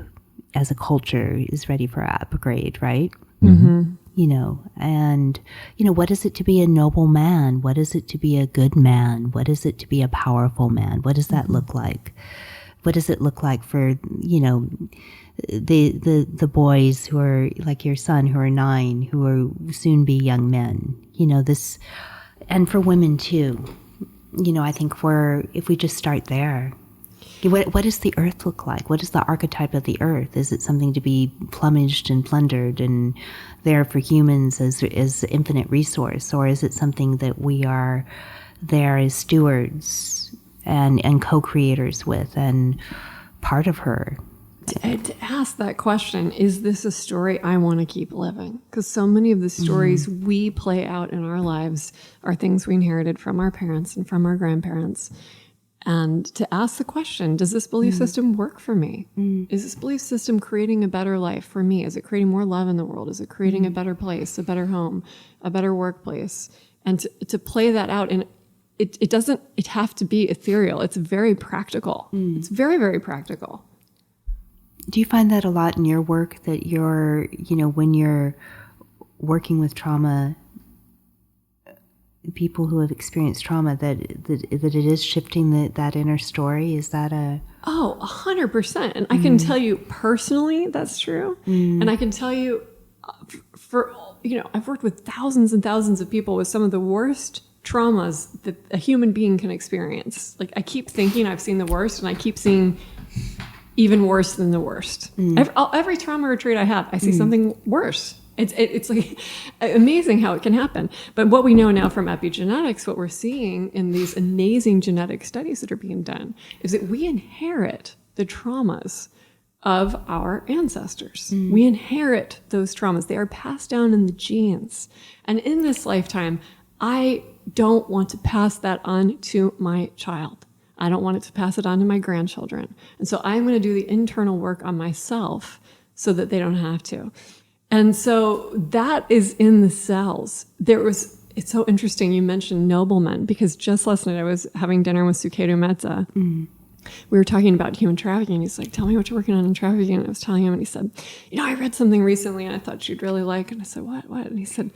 as a culture is ready for upgrade, right? Mm-hmm. And what is it to be a noble man? What is it to be a good man? What is it to be a powerful man? What does that look like? What does it look like for, the boys who are like your son, who are 9, who are soon be young men, this, and for women too, I think if we just start there. What does the earth look like? What is the archetype of the earth? Is it something to be plumaged and plundered and there for humans as infinite resource? Or is it something that we are there as stewards and co-creators with and part of her? To ask that question, is this a story I want to keep living? Because so many of the stories we play out in our lives are things we inherited from our parents and from our grandparents. And to ask the question, does this belief system work for me? Is this belief system creating a better life for me? Is it creating more love in the world? Is it creating a better place, a better home, a better workplace? And to play that out, and it doesn't have to be ethereal. It's very practical. It's very, very practical. Do you find that a lot in your work, that you're, when you're working with trauma, people who have experienced trauma, that it is shifting that inner story? Is that 100%. And I can tell you personally that's true. And I can tell you I've worked with thousands and thousands of people with some of the worst traumas that a human being can experience. Like, I keep thinking I've seen the worst, and I keep seeing even worse than the worst. Every trauma retreat I have, I see something worse. It's like amazing how it can happen. But what we know now from epigenetics, what we're seeing in these amazing genetic studies that are being done, is that we inherit the traumas of our ancestors. We inherit those traumas. They are passed down in the genes. And in this lifetime, I don't want to pass that on to my child. I don't want it to pass it on to my grandchildren. And so I'm going to do the internal work on myself so that they don't have to. And so that is in the cells. it's so interesting you mentioned noblemen, because just last night I was having dinner with Suketu Meza. We were talking about human trafficking. He's like, tell me what you're working on in trafficking. And I was telling him, and he said, I read something recently and I thought you'd really like. And I said, what? And he said,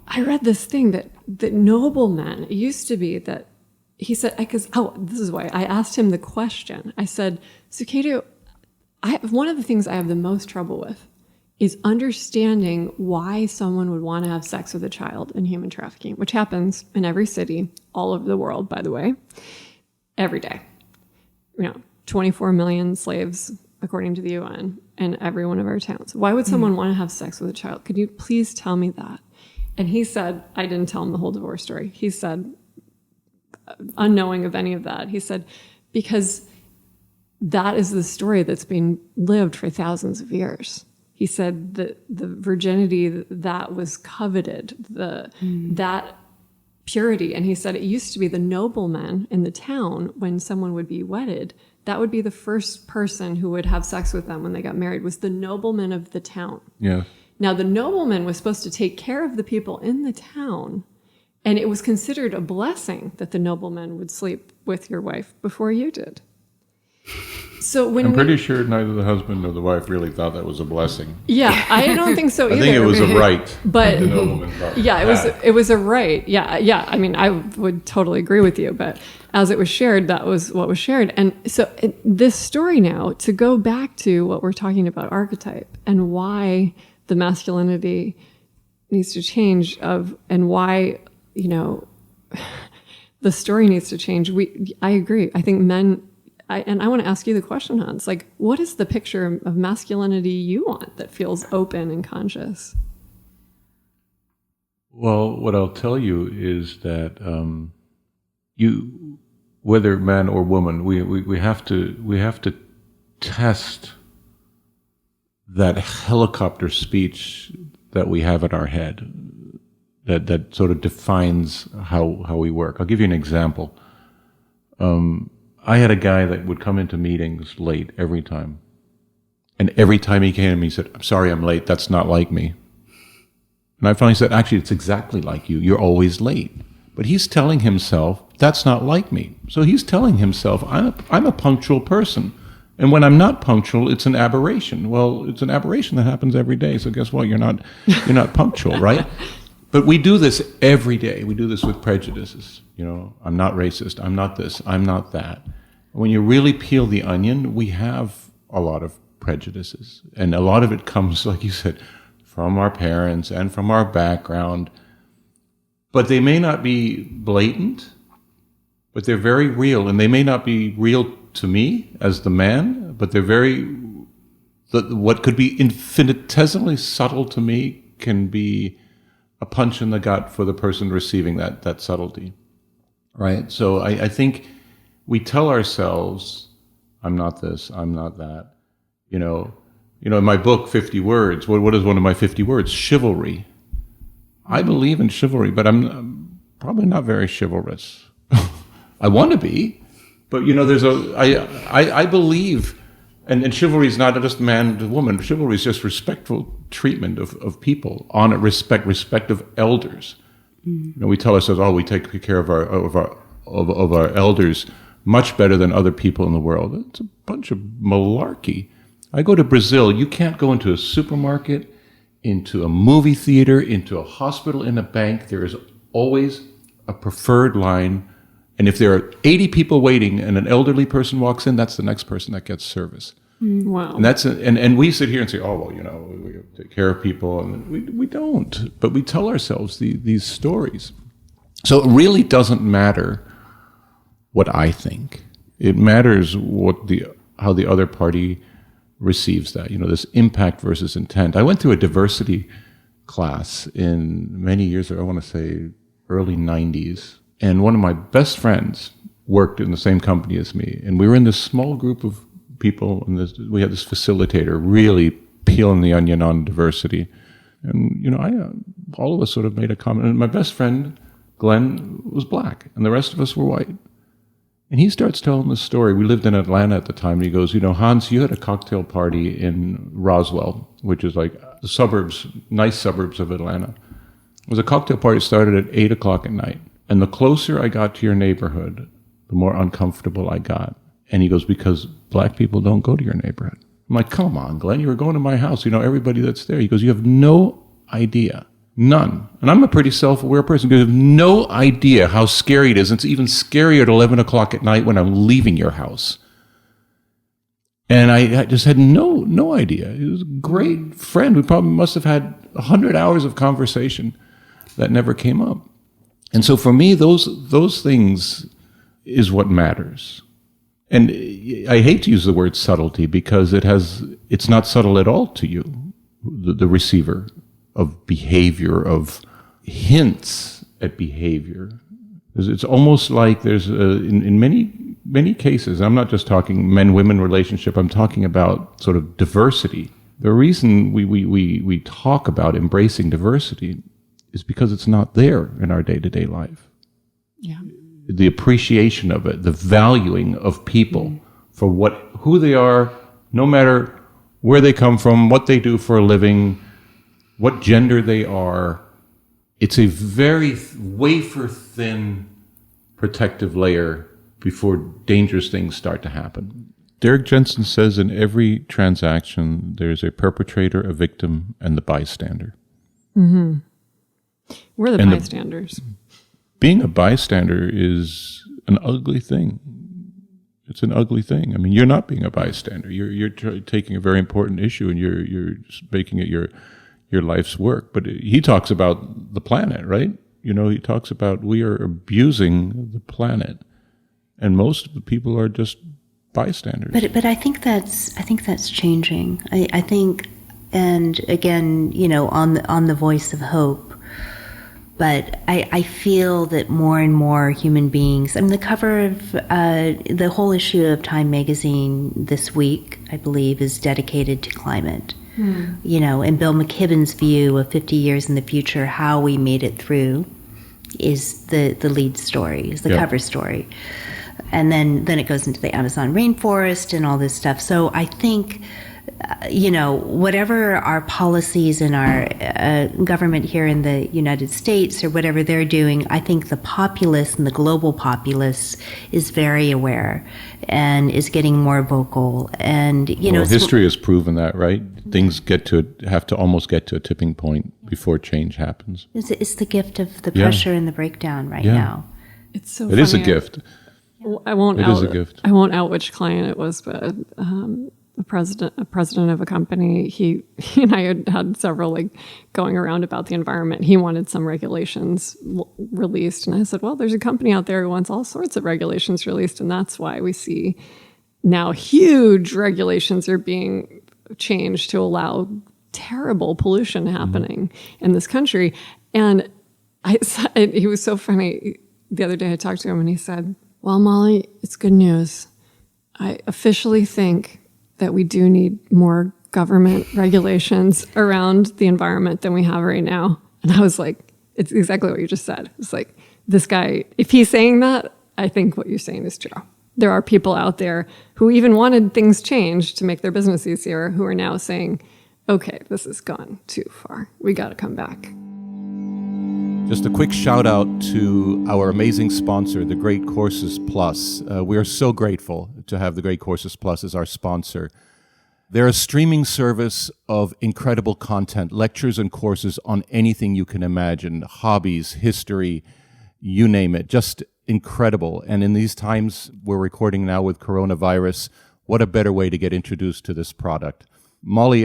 I read this thing that noblemen, it used to be that, he said, this is why I asked him the question. I said, Suketu, one of the things I have the most trouble with is understanding why someone would want to have sex with a child in human trafficking, which happens in every city all over the world, by the way, every day. 24 million slaves, according to the UN, in every one of our towns. Why would someone want to have sex with a child? Could you please tell me that? And he said, I didn't tell him the whole divorce story. He said, unknowing of any of that, he said, because that is the story that's been lived for thousands of years. He said that the virginity that was coveted, that purity. And he said it used to be the nobleman in the town, when someone would be wedded, that would be the first person who would have sex with them when they got married, was the nobleman of the town. Yeah. Now, the nobleman was supposed to take care of the people in the town, and it was considered a blessing that the nobleman would sleep with your wife before you did. So I'm pretty sure neither the husband nor the wife really thought that was a blessing. Yeah, I don't think so either. I think it was a right. But the nobleman thought it was a right. Yeah. I mean, I would totally agree with you. But as it was shared, that was what was shared. And so this story now, to go back to what we're talking about, archetype, and why the masculinity needs to change, and why the story needs to change. I agree. I think men. And I want to ask you the question, Hans, like, what is the picture of masculinity you want that feels open and conscious? Well, what I'll tell you is that whether man or woman, we have to test that helicopter speech that we have in our head, that sort of defines how we work. I'll give you an example. I had a guy that would come into meetings late every time. And every time he came, he said, I'm sorry I'm late. That's not like me. And I finally said, actually, it's exactly like you. You're always late. But he's telling himself, that's not like me. So he's telling himself, I'm a punctual person. And when I'm not punctual, it's an aberration. Well, it's an aberration that happens every day. So guess what? You're not punctual, right? But we do this every day. We do this with prejudices. I'm not racist. I'm not this. I'm not that. When you really peel the onion, we have a lot of prejudices. And a lot of it comes, like you said, from our parents and from our background. But they may not be blatant, but they're very real. And they may not be real to me as the man, but they're what could be infinitesimally subtle to me can be a punch in the gut for the person receiving that subtlety. Right? So I think we tell ourselves, I'm not this, I'm not that. In my book, 50 Words, what is one of my 50 words? Chivalry. I believe in chivalry, but I'm probably not very chivalrous. I want to be, but I believe, and chivalry is not just man to woman. Chivalry is just respectful treatment of people, honor, respect of elders. We tell ourselves, we take care of our elders much better than other people in the world. It's a bunch of malarkey. I go to Brazil. You can't go into a supermarket, into a movie theater, into a hospital, in a bank. There is always a preferred line. And if there are 80 people waiting and an elderly person walks in, that's the next person that gets service. Wow. And and we sit here and say, we take care of people, and we don't. But we tell ourselves these stories. So it really doesn't matter what I think. It matters how the other party receives that. This impact versus intent. I went through a diversity class in many years ago, I want to say early 90s, and one of my best friends worked in the same company as me, and we were in this small group of people, and we had this facilitator really peeling the onion on diversity. And, all of us sort of made a comment. And my best friend, Glenn, was black, and the rest of us were white. And he starts telling this story. We lived in Atlanta at the time, and he goes, Hans, you had a cocktail party in Roswell, which is like the suburbs, nice suburbs of Atlanta. It was a cocktail party that started at 8 o'clock at night. And the closer I got to your neighborhood, the more uncomfortable I got. And he goes, because black people don't go to your neighborhood. I'm like, come on, Glenn, you were going to my house. You know everybody that's there. He goes, you have no idea. None. And I'm a pretty self-aware person. You have no idea how scary it is. It's even scarier at 11 o'clock at night when I'm leaving your house. And I just had no idea. He was a great friend. We probably must have had 100 hours of conversation that never came up. And so for me, those things is what matters. And I hate to use the word subtlety because it's not subtle at all to you, the receiver of behavior, of hints at behavior. It's almost like there's in many cases, I'm not just talking men-women relationship, I'm talking about sort of diversity. The reason we talk about embracing diversity is because it's not there in our day-to-day life. Yeah. The appreciation of it, the valuing of people for who they are, no matter where they come from, what they do for a living, what gender they are. It's a very wafer-thin protective layer before dangerous things start to happen. Derek Jensen says in every transaction, there's a perpetrator, a victim, and the bystander. Mm-hmm. We're the bystanders. Being a bystander is an ugly thing. It's an ugly thing. I mean, you're not being a bystander. You're taking a very important issue and you're making it your life's work. But he talks about the planet, right? You know, he talks about we are abusing the planet, and most of the people are just bystanders. But I think that's changing. I think, and again, you know, on the voice of hope. But I feel that more and more human beings, I mean, the cover of the whole issue of Time magazine this week, I believe, is dedicated to climate. You know, and Bill McKibben's view of 50 years in the future, how we made it through, is the lead story, is the cover story. And then it goes into the Amazon rainforest and all this stuff. So I think, you know, whatever our policies in our government here in the United States or whatever they're doing, I think the populace and the global populace is very aware and is getting more vocal. And, you know, history has proven that, right? Things have to almost get to a tipping point before change happens. It's the gift of the pressure and the breakdown right now. It's so It funny. is a gift. I won't It is a gift. I won't out which client it was, but a president of a company, he and I had several going around about the environment. He wanted some regulations released, and I said, well, there's a company out there who wants all sorts of regulations released, and that's why we see now huge regulations are being changed to allow terrible pollution happening in this country. And he was so funny. The other day I talked to him and he said, well, Molly, it's good news. I officially think that we do need more government regulations around the environment than we have right now. And I was like, it's exactly what you just said. It's like, this guy, if he's saying that, I think what you're saying is true. There are people out there who even wanted things changed to make their business easier who are now saying, okay, this has gone too far. We got to come back. Just a quick shout out to our amazing sponsor, the Great Courses Plus. We are so grateful to have the Great Courses Plus as our sponsor. They're a streaming service of incredible content, lectures and courses on anything you can imagine, hobbies, history, you name it, just incredible. And in these times we're recording now with coronavirus, what a better way to get introduced to this product. Molly,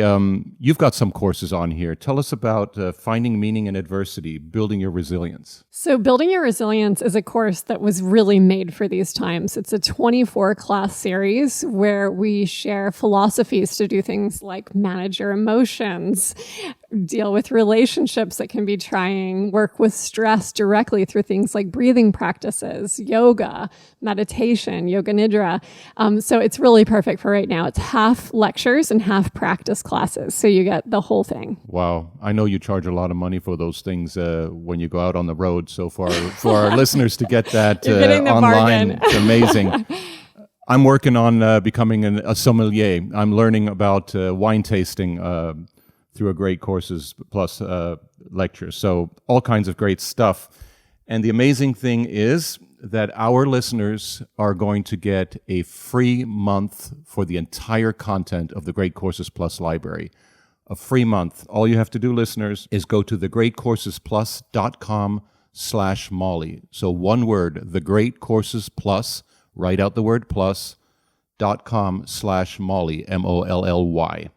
you've got some courses on here. Tell us about finding meaning in adversity, building your resilience. So Building Your Resilience is a course that was really made for these times. It's a 24-class series where we share philosophies to do things like manage your emotions, deal with relationships that can be trying, work with stress directly through things like breathing practices, yoga, meditation, yoga nidra. So it's really perfect for right now. It's half lectures and half practice classes. So you get the whole thing. Wow. I know you charge a lot of money for those things when you go out on the road. So for our listeners to get that online, it's amazing. I'm working on becoming a sommelier. I'm learning about wine tasting through a Great Courses Plus lecture. So all kinds of great stuff. And the amazing thing is that our listeners are going to get a free month for the entire content of the Great Courses Plus library. A free month. All you have to do, listeners, is go to thegreatcoursesplus.com/Molly. So one word, The Great Courses Plus, write out the word plus.com/Molly, MOLLY.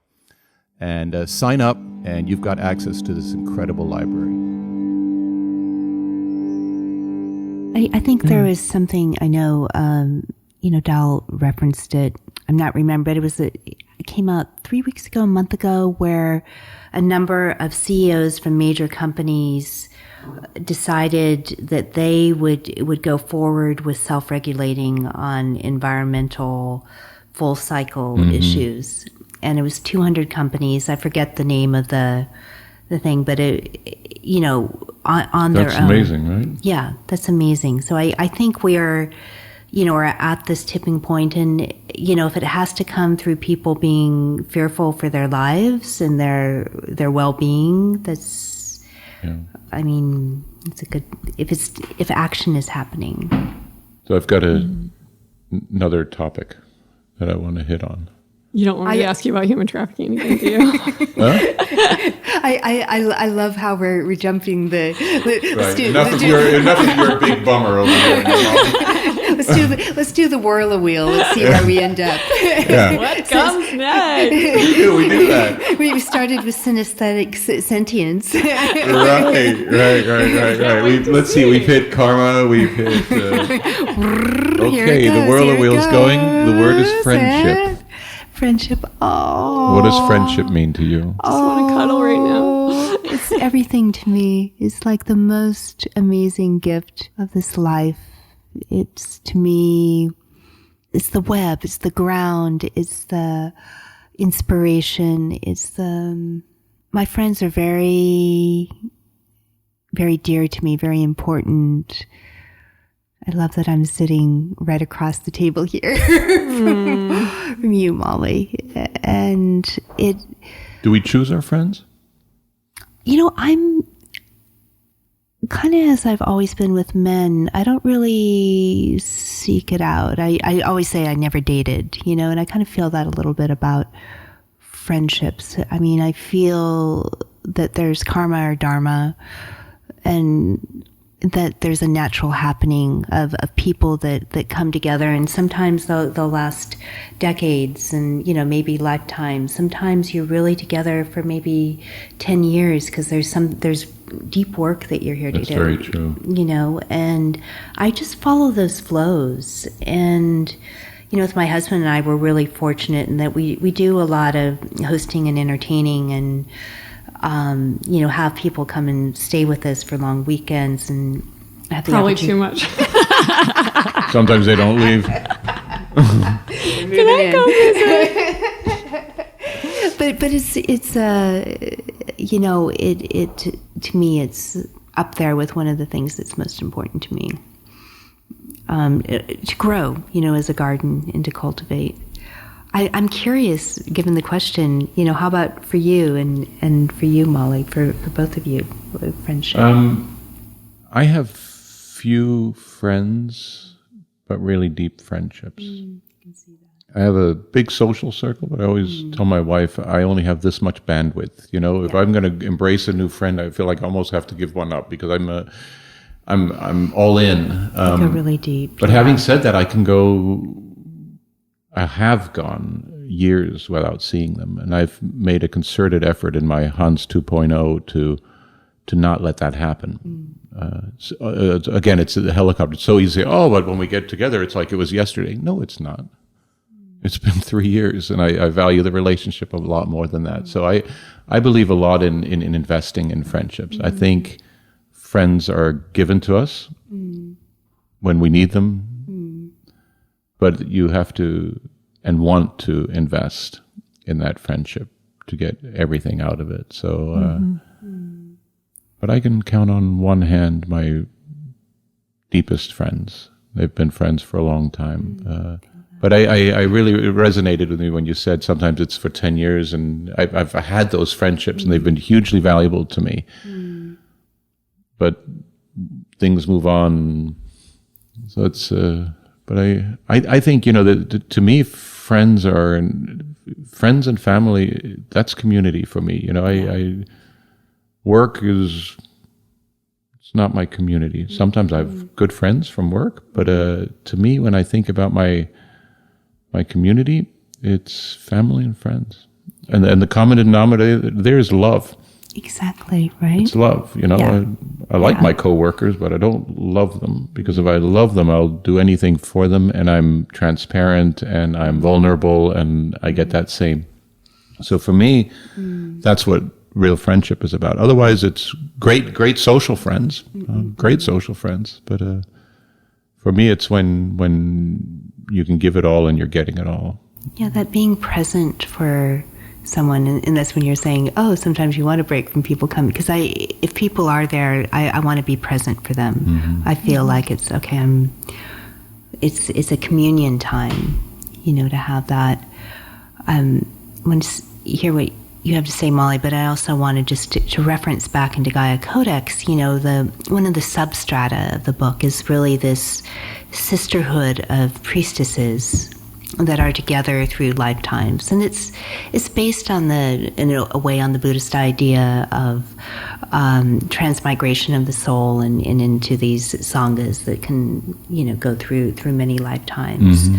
And sign up, and you've got access to this incredible library. I think there was something, I know, Dal referenced it. I'm not remembering, but it came out 3 weeks ago, a month ago, where a number of CEOs from major companies decided that they would go forward with self-regulating on environmental full cycle issues. And it was 200 companies. I forget the name of the thing, but on their own. That's amazing, right? Yeah, that's amazing. So I think we're at this tipping point, and if it has to come through people being fearful for their lives and their well-being, that's, I mean, it's a good, if action is happening. So I've got another topic that I want to hit on. You don't want me to ask you about human trafficking anything, do you? Huh? I love how we're jumping the. Right. Enough of your big bummer over there. Let's do the whirl wheel. Let's see where we end up. Yeah. What comes next? We do that. We started with synesthetic sentience. Right. Let's see. We've hit karma. We've hit. Okay, the whirl wheel's going. The word is friendship. Friendship. Oh. What does friendship mean to you? I just want to cuddle right now. It's everything to me. It's like the most amazing gift of this life. It's, to me, it's the web, it's the ground, it's the inspiration, it's my friends are very, very dear to me, very important. I love that I'm sitting right across the table here from you, Molly. And Do we choose our friends? I'm kind of as I've always been with men. I don't really seek it out. I always say I never dated, and I kind of feel that a little bit about friendships. I mean, I feel that there's karma or dharma, and that there's a natural happening of people that come together, and sometimes they'll last decades and, maybe lifetimes. Sometimes you're really together for maybe 10 years because there's deep work that you're here to do. That's very true. And I just follow those flows. And, with my husband and I, we're really fortunate in that we do a lot of hosting and entertaining and have people come and stay with us for long weekends and have the Probably too much. Sometimes they don't leave. Can I go visit? But it's to me it's up there with one of the things that's most important to me. To grow, as a garden and to cultivate. I'm curious, given the question, how about for you and for you, Molly, for both of you, friendship? I have few friends, but really deep friendships. I can see that. I have a big social circle, but I always tell my wife I only have this much bandwidth. If I'm going to embrace a new friend, I feel like I almost have to give one up because I'm all in. Go really deep. But having said that, I have gone years without seeing them, and I've made a concerted effort in my Hans 2.0 to not let that happen. Again, it's a helicopter. It's so easy to say, but when we get together, it's like it was yesterday. No, it's not. It's been 3 years, and I value the relationship a lot more than that. So I believe a lot in investing in friendships. I think friends are given to us when we need them, but you have to and want to invest in that friendship to get everything out of it. So, but I can count on one hand my deepest friends. They've been friends for a long time. But I really resonated with me when you said sometimes it's for 10 years, and I've had those friendships and they've been hugely valuable to me. But things move on. So it's, but I think, that to me, friends and family, that's community for me. Work is, it's not my community. Sometimes I have good friends from work, but to me, when I think about my community, it's family and friends. And the common denominator there is love. Exactly, right? It's love, I like my coworkers, but I don't love them, because if I love them, I'll do anything for them, and I'm transparent and I'm vulnerable, and I get that same. So for me, that's what real friendship is about. Otherwise, it's great social friends, great social friends. But for me, it's when you can give it all and you're getting it all. Yeah, that being present for someone, and that's when you're saying, oh, sometimes you want to break from people coming, because if people are there, I want to be present for them. I feel like it's okay. It's a communion time, to have that. When you hear what you have to say, Molly, but I also wanted just to reference back into Gaia Codex. One of the substrata of the book is really this sisterhood of priestesses that are together through lifetimes, and it's based on in a way on the Buddhist idea of transmigration of the soul and into these sanghas that can go through many lifetimes.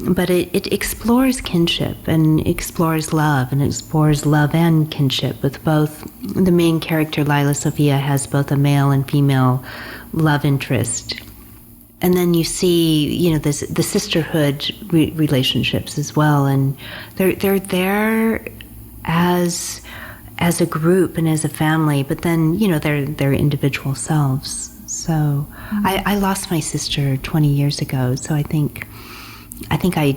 But it explores kinship and explores love, and explores love and kinship with both. The main character, Lila Sophia, has both a male and female love interest. And then you see, the sisterhood relationships as well, and they're there as a group and as a family. But then, they're individual selves. So I lost my sister 20 years ago. So I think I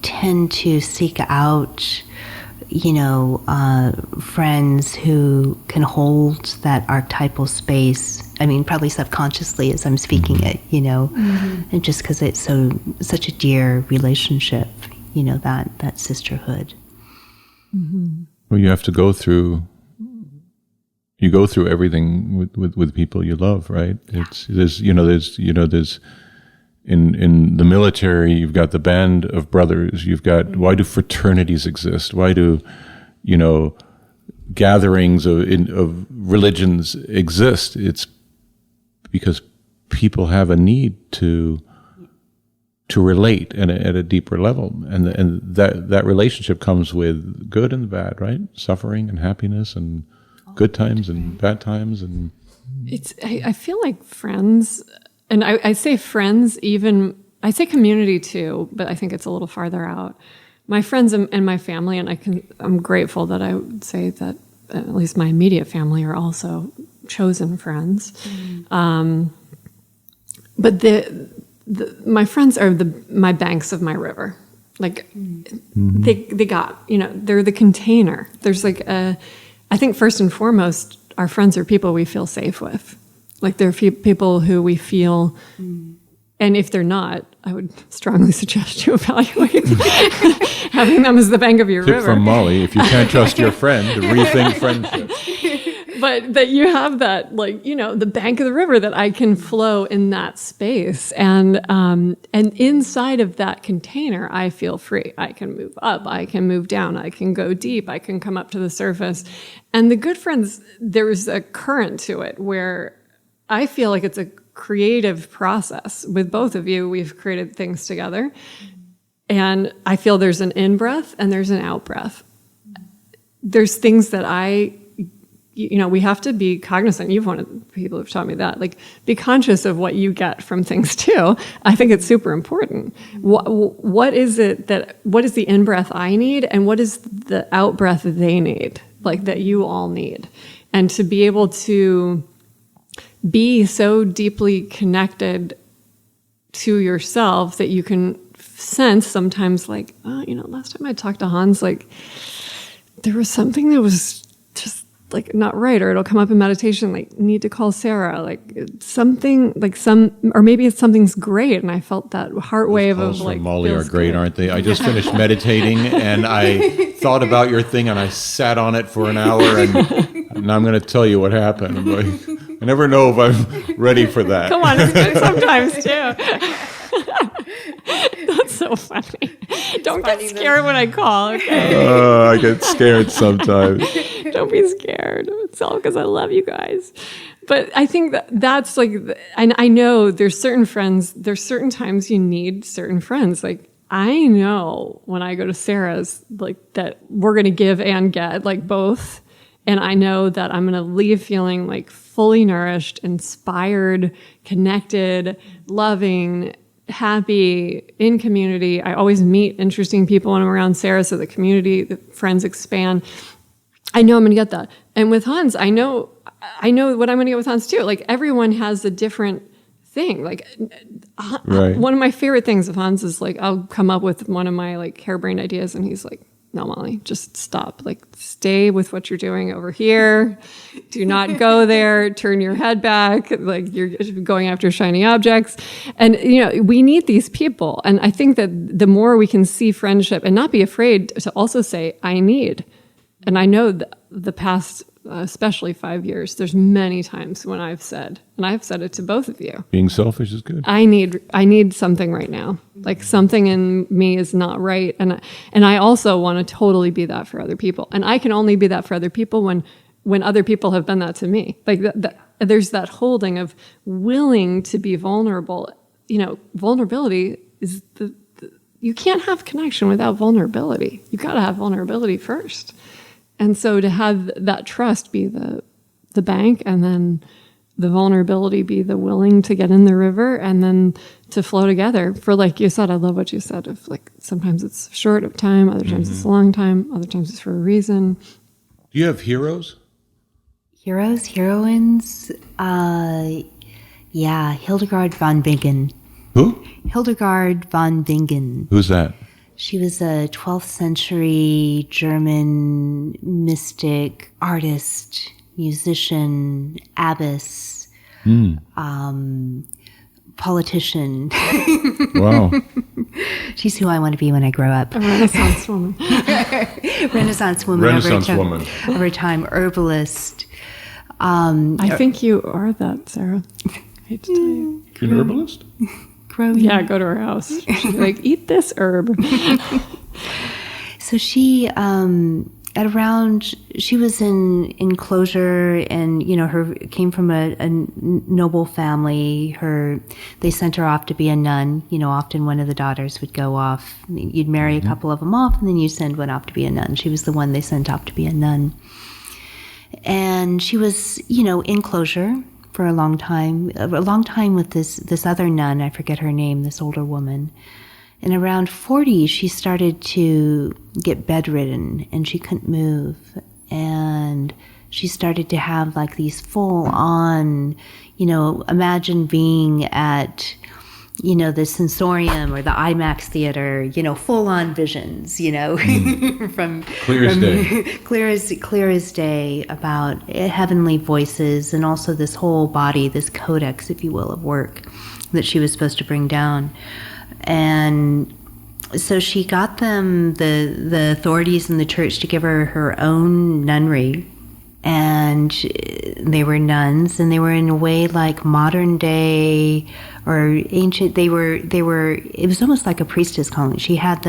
tend to seek out, friends who can hold that archetypal space. I mean, probably subconsciously as I'm speaking it, and just because it's such a dear relationship, that sisterhood. Well, you have to go through everything with people you love, right? There's in the military, you've got the band of brothers. You've got, why do fraternities exist? Why do, gatherings of religions exist? It's because people have a need to relate at a deeper level, and that relationship comes with good and bad, right? Suffering and happiness, and good times and bad times, and I feel like friends. And I say friends, I say community too, but I think it's a little farther out. My friends and my family, and I'm grateful that I would say that at least my immediate family are also chosen friends. But my friends are my banks of my river. Like they got, they're the container. There's I think first and foremost, our friends are people we feel safe with. Like they're people who we feel, and if they're not, I would strongly suggest you evaluate having them as the bank of your Tip river. from Molly: if you can't trust your friend, rethink friendship. But that you have that, the bank of the river, that I can flow in that space, and inside of that container, I feel free. I can move up, I can move down, I can go deep, I can come up to the surface. And the good friends, there's a current to it where I feel like it's a creative process. With both of you, we've created things together. And I feel there's an in-breath and there's an out-breath. There's things that we have to be cognizant. You've one of the people who've taught me that. Be conscious of what you get from things too. I think it's super important. What is the in-breath I need, and what is the out-breath they need, that you all need? And to be able to be so deeply connected to yourself that you can sense sometimes last time I talked to Hans, there was something that was just like not right, or it'll come up in meditation, like need to call Sarah, like something, like or maybe it's something's great, and I felt that heart wave of like, from Molly are feels great, good. aren't they? I just finished meditating, and I thought about your thing, and I sat on it for an hour, and I'm going to tell you what happened. I'm like, I never know if I'm ready for that. Come on, it's good sometimes too. That's so funny. Don't get scared when I call, okay? I get scared sometimes. Don't be scared. It's all because I love you guys. But I think that's like, and I know there's certain friends, there's certain times you need certain friends. Like, I know when I go to Sarah's, like, that we're going to give and get, like, both. And I know that I'm going to leave feeling like fully nourished, inspired, connected, loving, happy, in community. I always meet interesting people when I'm around Sarah, so the community, the friends expand. I know I'm going to get that. And with Hans, I know what I'm going to get with Hans too. Like, everyone has a different thing. Like, Right. one of my favorite things of Hans is, like, I'll come up with one of my, like, harebrained ideas, and he's like, no, Molly, just stop. Like, stay with what you're doing over here. Do not go there. Turn your head back. Like, you're going after shiny objects. And, you know, we need these people. And I think that the more we can see friendship and not be afraid to also say, I need. And I know the past, especially 5 years, there's many times when I've said, and I've said it to both of you, Being selfish is good. I need something right now. Like, something in me is not right. And I also want to totally be that for other people. And I can only be that for other people when other people have been that to me. Like, there's that holding of willing to be vulnerable. You know, vulnerability is you can't have connection without vulnerability. You got to have vulnerability first. And so to have that trust be the bank, and then the vulnerability be the willing to get in the river, and then to flow together. For, like you said, I love what you said of, like, sometimes it's short of time, other times it's a long time, other times it's for a reason. Do you have heroes? Heroes, heroines? Yeah, Hildegard von Bingen. Who? Hildegard von Bingen. Who's that? She was a 12th century German mystic, artist, musician, abbess, politician. Wow. She's who I want to be when I grow up. A Renaissance woman. Renaissance woman. Over time, herbalist. I think you are that, Sarah. I hate to tell you. You're an herbalist? Yeah, go to her house. She's like, eat this herb. So she, she was in enclosure, and, you know, came from a noble family. They sent her off to be a nun. You know, often one of the daughters would go off. You'd marry a couple of them off, and then you send one off to be a nun. She was the one they sent off to be a nun. And she was, you know, in closure for a long time with this other nun. I forget her name, this older woman. And around 40, she started to get bedridden, and she couldn't move. And she started to have, like, these full-on, you know, imagine being at, you know, the Sensorium or the IMAX theater, you know, full-on visions, you know, from clear as day about heavenly voices, and also this whole body, this codex, if you will, of work that she was supposed to bring down. And so she got the authorities in the church to give her own nunnery. And they were nuns, and they were in a way like modern day or ancient. It was almost like a priestess calling. She had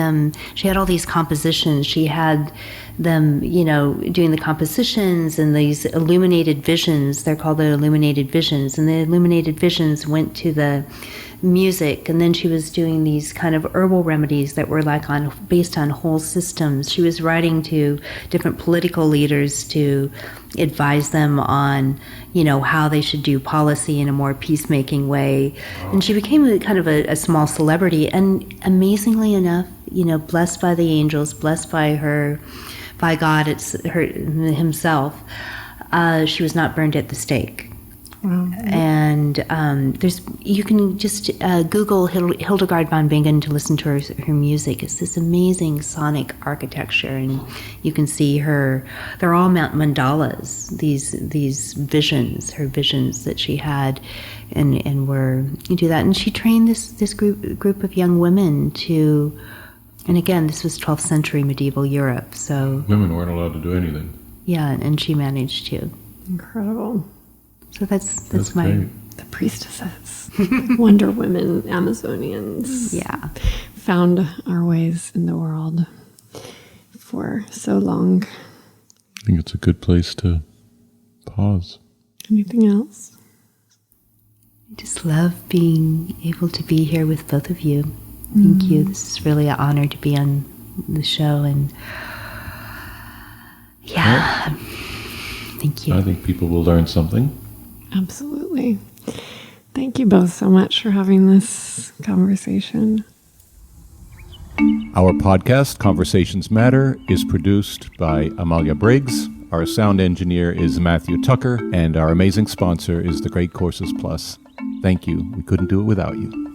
all these compositions. She had them, you know, doing the compositions and these illuminated visions. They're called the illuminated visions. And the illuminated visions went to the music, and then she was doing these kind of herbal remedies that were like based on whole systems. She was writing to different political leaders to advise them on, you know, how they should do policy in a more peacemaking way. And she became kind of a small celebrity, and amazingly enough, you know, blessed by the angels, blessed by God himself, she was not burned at the stake. And you can just Google Hildegard von Bingen to listen to her music. It's this amazing sonic architecture, and you can see they're all mandalas, these visions, her visions that she had, and you do that. And she trained this group of young women to, and again, this was 12th century medieval Europe, so women weren't allowed to do anything. Yeah, and she managed to. Incredible. So that's my great. The priestesses, Wonder Women, Amazonians. Yeah. Found our ways in the world for so long. I think it's a good place to pause. Anything else? I just love being able to be here with both of you. Thank you. This is really an honor to be on the show, and thank you. I think people will learn something. Absolutely. Thank you both so much for having this conversation. Our podcast, Conversations Matter, is produced by Amalia Briggs. Our sound engineer is Matthew Tucker, and our amazing sponsor is The Great Courses Plus. Thank you. We couldn't do it without you.